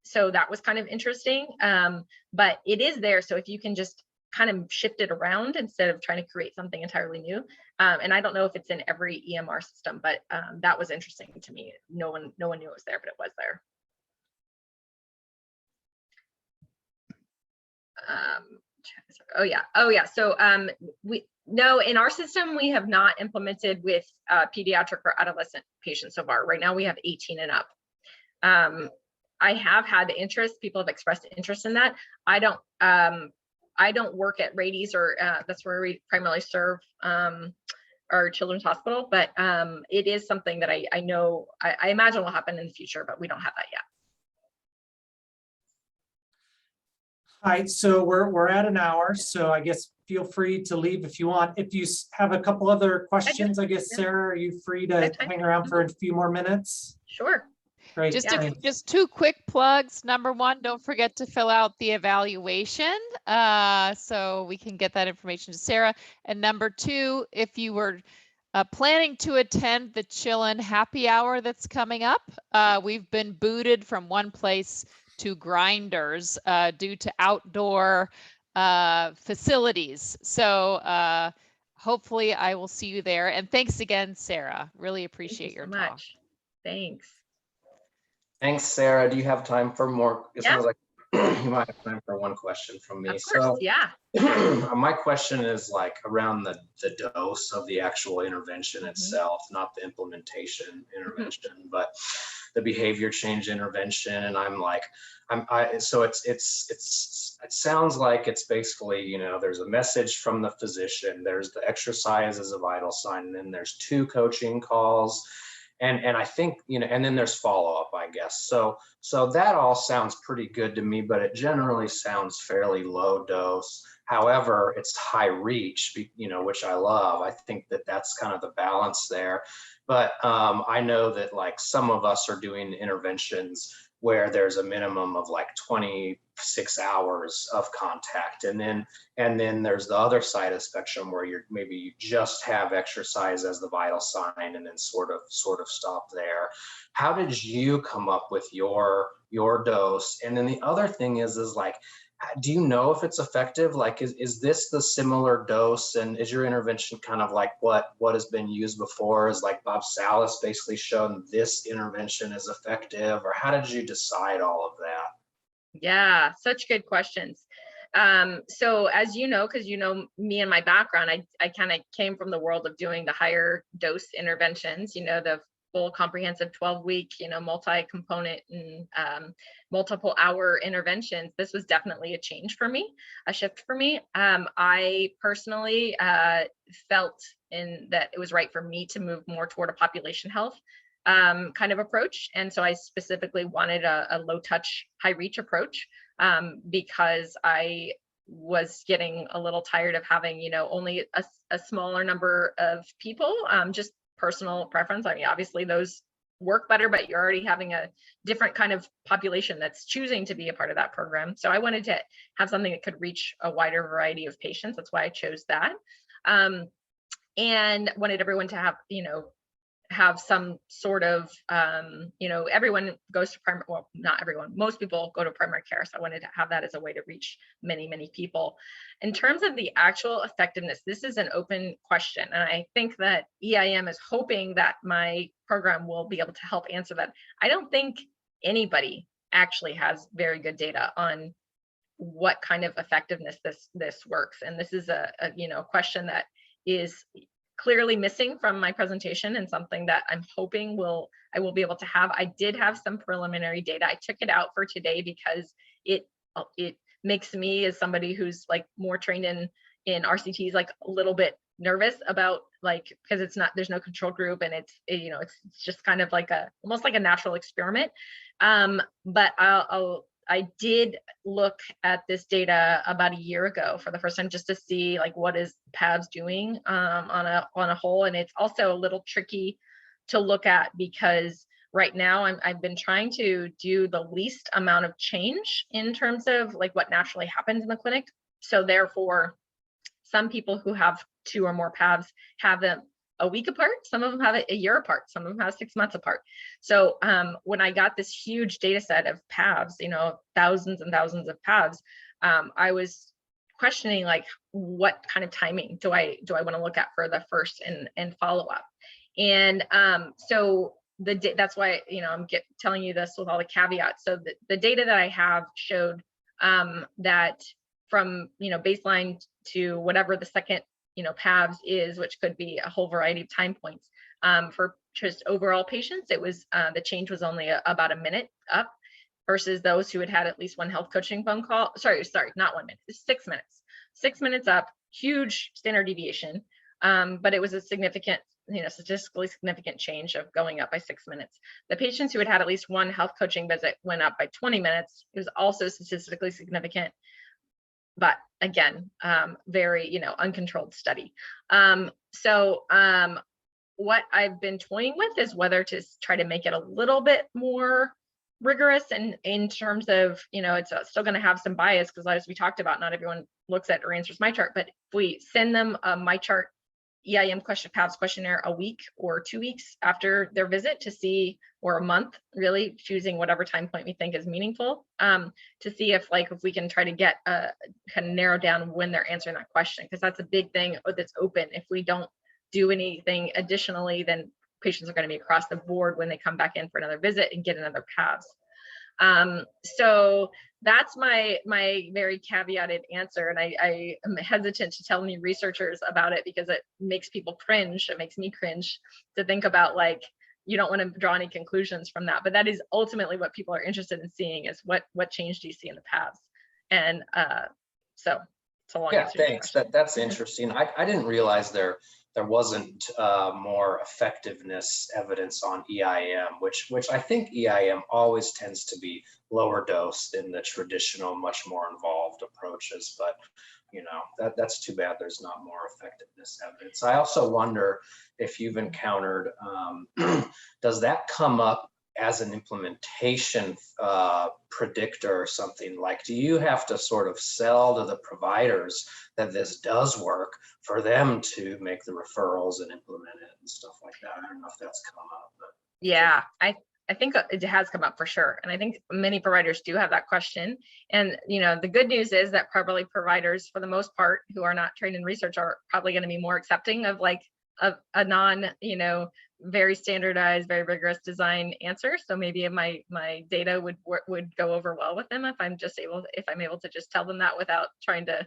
So that was kind of interesting, but it is there. So if you can just kind of shift it around instead of trying to create something entirely new. And I don't know if it's in every EMR system, but that was interesting to me. No one knew it was there, but it was there. Oh yeah. So in our system, we have not implemented with pediatric or adolescent patients so far. Right now we have 18 and up. I have had interest. People have expressed interest in that. I don't work at Rady's, or that's where we primarily serve our children's hospital, but it is something that I know, I imagine will happen in the future, but we don't have that yet. All right, so we're at an hour, so I guess feel free to leave if you want. If you have a couple other questions, I guess, Sarah, are you free to hang around for a few more minutes? Sure. Great. Just two quick plugs. Number one, don't forget to fill out the evaluation so we can get that information to Sarah. And number two, if you were planning to attend the CHLN happy hour that's coming up, we've been booted from one place to Grinders due to outdoor facilities. So hopefully I will see you there. And thanks again, Sarah. Really appreciate your talk. Thanks. Thanks, Sarah. Do you have time for more? It sounds like you might have time for one question from me. Of course, yeah. My question is like around the dose of the actual intervention itself, not the implementation intervention, but the behavior change intervention. And so it sounds like it's basically, there's a message from the physician, there's the exercise as a vital sign, and then there's 2 coaching calls. And I think, and then there's follow-up, I guess. So that all sounds pretty good to me, but it generally sounds fairly low dose. However, it's high reach, which I love. I think that that's kind of the balance there. But I know that like some of us are doing interventions where there's a minimum of like 26 hours of contact. And then there's the other side of the spectrum where maybe you just have exercise as the vital sign and then sort of stop there. How did you come up with your dose? And then the other thing is like, do you know if it's effective? Like, is this the similar dose? And is your intervention kind of like what has been used before? Is like Bob Salas basically shown this intervention is effective? Or how did you decide all of that? Yeah, such good questions. So as you know, because you know me and my background, I kind of came from the world of doing the higher dose interventions, the full comprehensive 12-week, multi-component and multiple hour interventions. This was definitely a change for me, a shift for me. I personally felt that it was right for me to move more toward a population health kind of approach. And so I specifically wanted a low touch, high reach approach because I was getting a little tired of having, you know, only a smaller number of people, just personal preference. I mean, obviously those work better, but you're already having a different kind of population that's choosing to be a part of that program. So I wanted to have something that could reach a wider variety of patients. That's why I chose that. And wanted everyone to have, you know, have some sort of, you know, everyone goes to primary, well, not everyone, most people go to primary care. So I wanted to have that as a way to reach many, many people. In terms of the actual effectiveness, this is an open question. And I think that EIM is hoping that my program will be able to help answer that. I don't think anybody actually has very good data on what kind of effectiveness this works. And this is a you know, question that is clearly missing from my presentation and something that I'm hoping I will be able to have. I did have some preliminary data. I took it out for today because it makes me, as somebody who's like more trained in RCTs, like a little bit nervous about, like, because it's not, there's no control group, and you know, it's just kind of like almost like a natural experiment. But I did look at this data about a year ago for the first time, just to see like what is PAVS doing on a whole. And it's also a little tricky to look at because right now I've been trying to do the least amount of change in terms of like what naturally happens in the clinic. So therefore, some people who have 2 or more PAVS have them a week apart. Some of them have it a year apart. Some of them have 6 months apart. So when I got this huge data set of PAVS, you know, thousands and thousands of PAVS, I was questioning like, what kind of timing do I want to look at for the first and follow up? And so that's why, you know, I'm telling you this with all the caveats. So the data that I have showed that from, you know, baseline to whatever the second, you know, PAVS is, which could be a whole variety of time points. For just overall patients, it was the change was only about a minute up versus those who had at least one health coaching phone call. Sorry, not 1 minute, it's 6 minutes. 6 minutes up, huge standard deviation, but it was a significant, you know, statistically significant change of going up by 6 minutes. The patients who had at least one health coaching visit went up by 20 minutes. It was also statistically significant. But again, very, you know, uncontrolled study. So what I've been toying with is whether to try to make it a little bit more rigorous, and in terms of, you know, it's still going to have some bias because, as we talked about, not everyone looks at or answers MyChart. But if we send them a MyChart EIM PAVS questionnaire a week or 2 weeks after their visit to see, or a month, really choosing whatever time point we think is meaningful, to see if we can try to get kind of narrow down when they're answering that question, because that's a big thing that's open. If we don't do anything additionally, then patients are going to be across the board when they come back in for another visit and get another PAVS. So that's my very caveated answer. And I am hesitant to tell new researchers about it because it makes people cringe. It makes me cringe to think about, like, you don't want to draw any conclusions from that. But that is ultimately what people are interested in seeing, is what change do you see in the PAVS? And so it's a long answer. Yeah, thanks. That's interesting. I didn't realize there wasn't more effectiveness evidence on EIM, which I think EIM always tends to be lower dose than the traditional, much more involved approaches. But you know, that's too bad there's not more effectiveness evidence. I also wonder if you've encountered, does that come up as an implementation predictor or something? Like, do you have to sort of sell to the providers that this does work for them to make the referrals and implement it and stuff like that? I don't know if that's come up. But yeah, I think it has come up for sure. And I think many providers do have that question. And, you know, the good news is that probably providers, for the most part, who are not trained in research, are probably going to be more accepting of a non, you know, very standardized, very rigorous design answer. So maybe my data would go over well with them if I'm able to just tell them that without trying to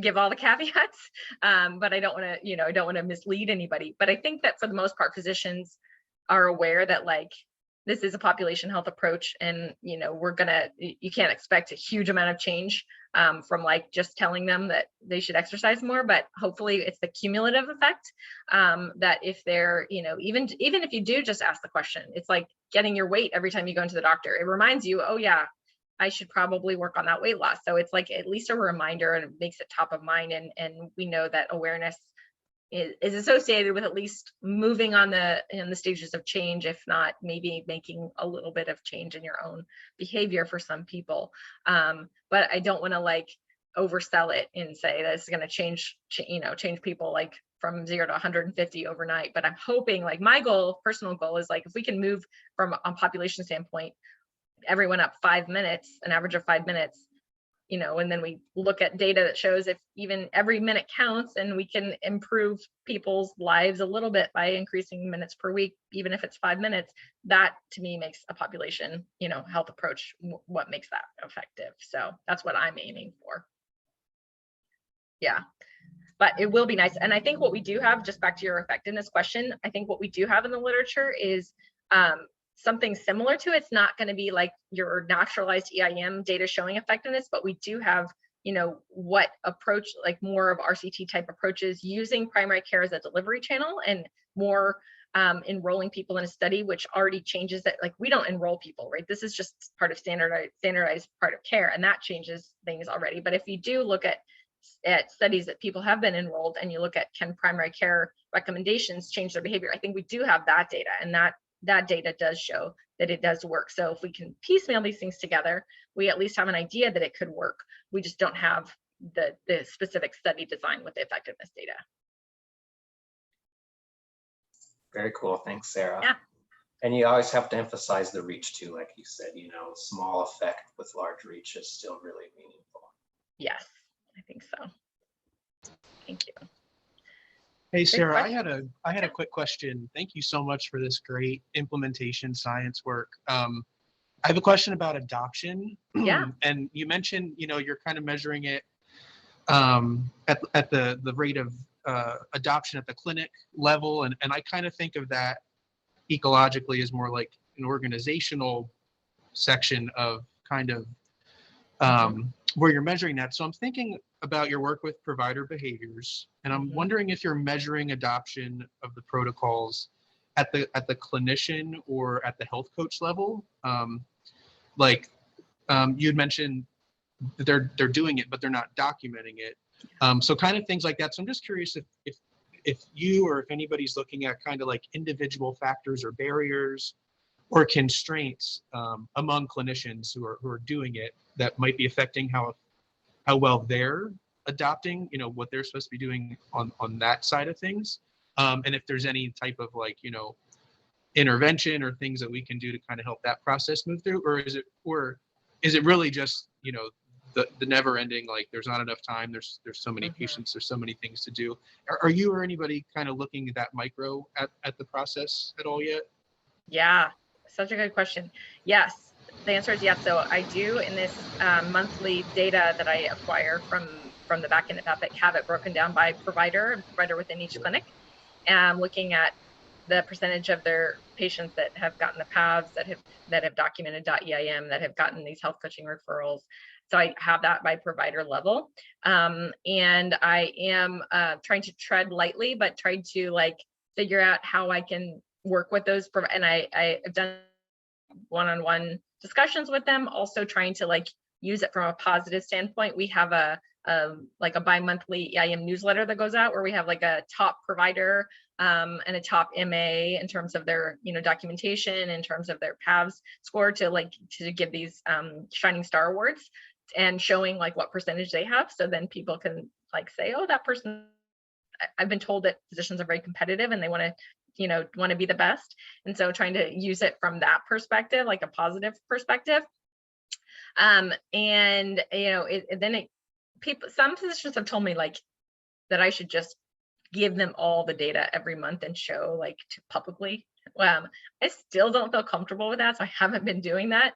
give all the caveats. But I don't want to mislead anybody. But I think that for the most part, physicians are aware that, like, this is a population health approach, and you can't expect a huge amount of change from like just telling them that they should exercise more, but hopefully it's the cumulative effect that if they're, even if you do just ask the question, it's like getting your weight every time you go into the doctor. It reminds you, oh yeah, I should probably work on that weight loss. So it's like at least a reminder, and it makes it top of mind. And we know that awareness is associated with at least moving on in the stages of change, if not maybe making a little bit of change in your own behavior for some people. But I don't want to like oversell it and say that it's going to change people like from 0 to 150 overnight. But I'm hoping, like, my personal goal is like, if we can move from a population standpoint, everyone up 5 minutes, an average of 5 minutes, and then we look at data that shows if even every minute counts, and we can improve people's lives a little bit by increasing minutes per week, even if it's 5 minutes, that to me makes a population, health approach what makes that effective. So that's what I'm aiming for. Yeah, but it will be nice. And I think what we do have, just back to your effectiveness question, I think what we do have in the literature is something similar to it's not going to be like your naturalized EIM data showing effectiveness, but we do have, what approach, like more of RCT type approaches using primary care as a delivery channel, and more enrolling people in a study, which already changes that. Like, we don't enroll people, right? This is just part of standardized part of care, and that changes things already. But if you do look at studies that people have been enrolled, and you look at can primary care recommendations change their behavior, I think we do have that data, and that data does show that it does work. So if we can piecemeal these things together, we at least have an idea that it could work. We just don't have the specific study design with the effectiveness data. Very cool. Thanks, Sarah. Yeah. And you always have to emphasize the reach too, like you said, small effect with large reach is still really meaningful. Yes, I think so. Thank you. Hey, Sarah, I question. had a quick question. Thank you so much for this great implementation science work. I have a question about adoption. Yeah. And you mentioned, you're kind of measuring it at the rate of adoption at the clinic level. And I kind of think of that ecologically as more like an organizational section of kind of where you're measuring that. So I'm thinking about your work with provider behaviors, and I'm wondering if you're measuring adoption of the protocols at the clinician or at the health coach level. You'd mentioned that they're doing it, but they're not documenting it. So kind of things like that. So I'm just curious if you or if anybody's looking at kind of like individual factors or barriers or constraints among clinicians who are doing it that might be affecting how well they're adopting, what they're supposed to be doing on that side of things. And if there's any type of intervention or things that we can do to kind of help that process move through, or is it really just, the never ending, like there's not enough time, there's so many patients, there's so many things to do. Are you or anybody kind of looking at that micro at the process at all yet? Yeah, such a good question. Yes, the answer is yes. So I do in this monthly data that I acquire from the back end of Epic, have it broken down by provider within each clinic, and looking at the percentage of their patients that have gotten the paths, that have documented .EIM, that have gotten these health coaching referrals. So I have that by provider level. And I am trying to tread lightly, but trying to figure out how I can work with those. And I have done one-on-one discussions with them, also trying to use it from a positive standpoint. We have a bi-monthly EIM newsletter that goes out where we have a top provider and a top MA in terms of their documentation, in terms of their PAVS score, to give these shining star awards, and showing what percentage they have, so then people can say, oh, that person, I've been told that physicians are very competitive and they want to be the best. And so trying to use it from that perspective, a positive perspective. Some physicians have told me that I should just give them all the data every month and show publicly Well, I still don't feel comfortable with that, so I haven't been doing that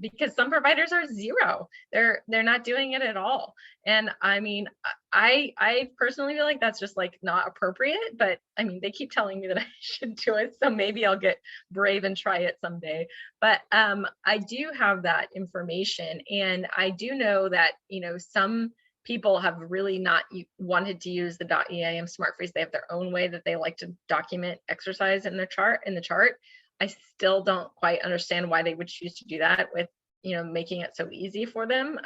because some providers are zero. They're not doing it at all. And I mean, I personally feel like that's just like not appropriate. But I mean, they keep telling me that I should do it, so maybe I'll get brave and try it someday. But I do have that information, and I do know that some people have really not wanted to use the .eam smart freeze. They have their own way that they like to document exercise in the chart. I still don't quite understand why they would choose to do that with making it so easy for them.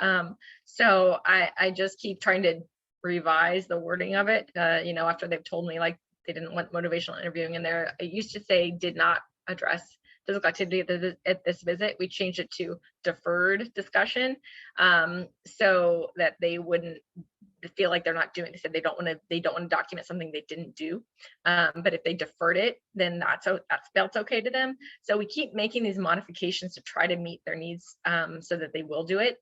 So I just keep trying to revise the wording of it. After they've told me like they didn't want motivational interviewing in there. It used to say did not address physical activity at this visit. We changed it to deferred discussion, so that they wouldn't feel like they're not doing. They said they don't want to document something they didn't do. But if they deferred it, then that's felt okay to them. So we keep making these modifications to try to meet their needs, so that they will do it.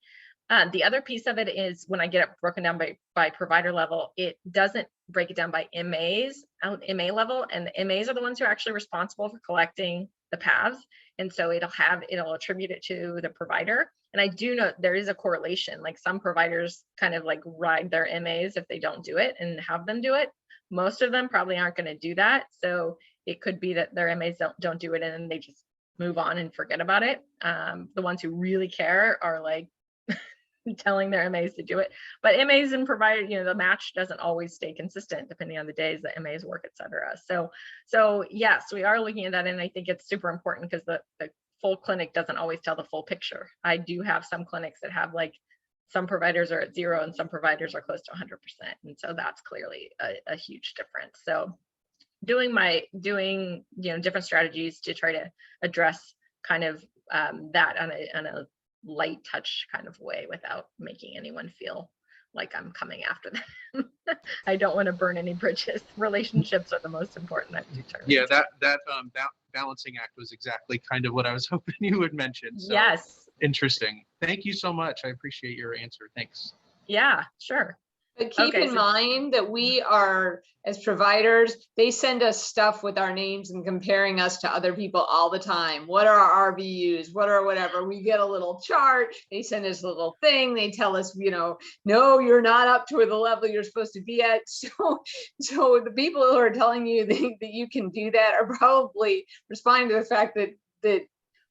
The other piece of it is when I get it broken down by provider level, it doesn't break it down by MAs, MA level, and the MAs are the ones who are actually responsible for collecting the paths, and so it'll attribute it to the provider. And I do know there is a correlation, like some providers kind of like ride their MAs if they don't do it and have them do it. Most of them probably aren't going to do that, so it could be that their MAs don't do it and then they just move on and forget about it. The ones who really care are like telling their MAs to do it, but MAs and provider, the match doesn't always stay consistent depending on the days that MAs work, etc. So yes, we are looking at that, and I think it's super important because the full clinic doesn't always tell the full picture. I do have some clinics that have like some providers are at 0 and some providers are close to 100%, and so that's clearly a huge difference. So doing different strategies to try to address kind of that on a light touch kind of way without making anyone feel like I'm coming after them. I don't want to burn any bridges. Relationships are the most important, I've determined. Yeah, that balancing act was exactly kind of what I was hoping you would mention. So yes. Interesting. Thank you so much. I appreciate your answer. Thanks. Yeah, sure. But keep in mind that we are, as providers, they send us stuff with our names and comparing us to other people all the time. What are our RVUs? What are whatever? We get a little chart. They send us a little thing. They tell us, no, you're not up to the level you're supposed to be at. So the people who are telling you that you can do that are probably responding to the fact that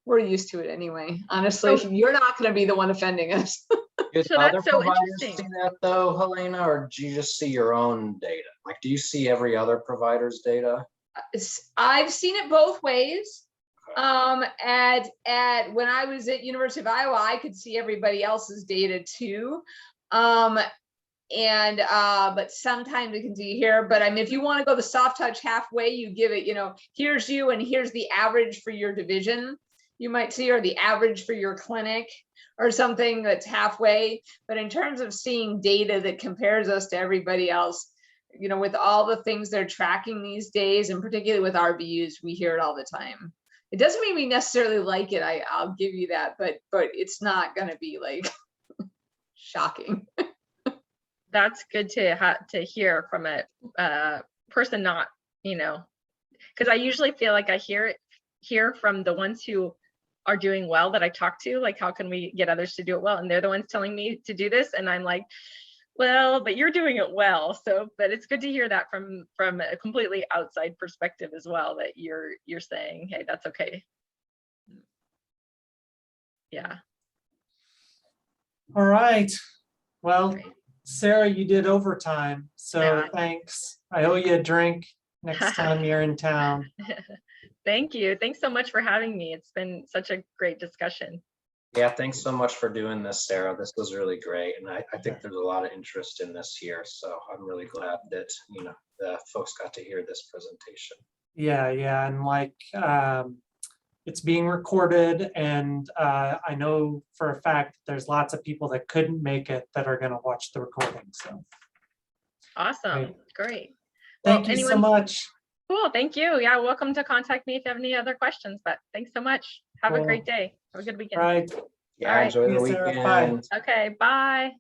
we're used to it anyway. Honestly, you're not going to be the one offending us. Did So other that's so providers interesting. see that though, Helena, or do you just see your own data? Like, do you see every other provider's data? I've seen it both ways. At when I was at University of Iowa, I could see everybody else's data too. But sometimes we can see here. But I mean, if you want to go the soft touch halfway, you give it, here's you and here's the average for your division. You might see, or the average for your clinic, or something that's halfway. But in terms of seeing data that compares us to everybody else, with all the things they're tracking these days, and particularly with RVUs, we hear it all the time. It doesn't mean we necessarily like it. I'll give you that, but it's not going to be like shocking. That's good to hear from a person, not, because I usually feel like I hear from the ones who are doing well that I talk to, like, how can we get others to do it well? And they're the ones telling me to do this. And I'm like, well, but you're doing it well. So, but it's good to hear that from a completely outside perspective as well, that you're saying, hey, that's okay. Yeah. All right. Well, Great. Sarah, you did overtime, so Yeah. thanks. I owe you a drink next time you're in town. Thank you. Thanks so much for having me. It's been such a great discussion. Yeah, thanks so much for doing this, Sarah. This was really great. And I think there's a lot of interest in this here. So I'm really glad that, the folks got to hear this presentation. Yeah. And like, it's being recorded, and I know for a fact there's lots of people that couldn't make it that are going to watch the recording. So Awesome. Great. Thank you so much. Cool. Thank you. Yeah. Welcome to contact me if you have any other questions, but thanks so much. Have a great day. Have a good weekend. Right. Yeah, All right. enjoy the See you, Sarah. Bye. weekend. Okay. Bye.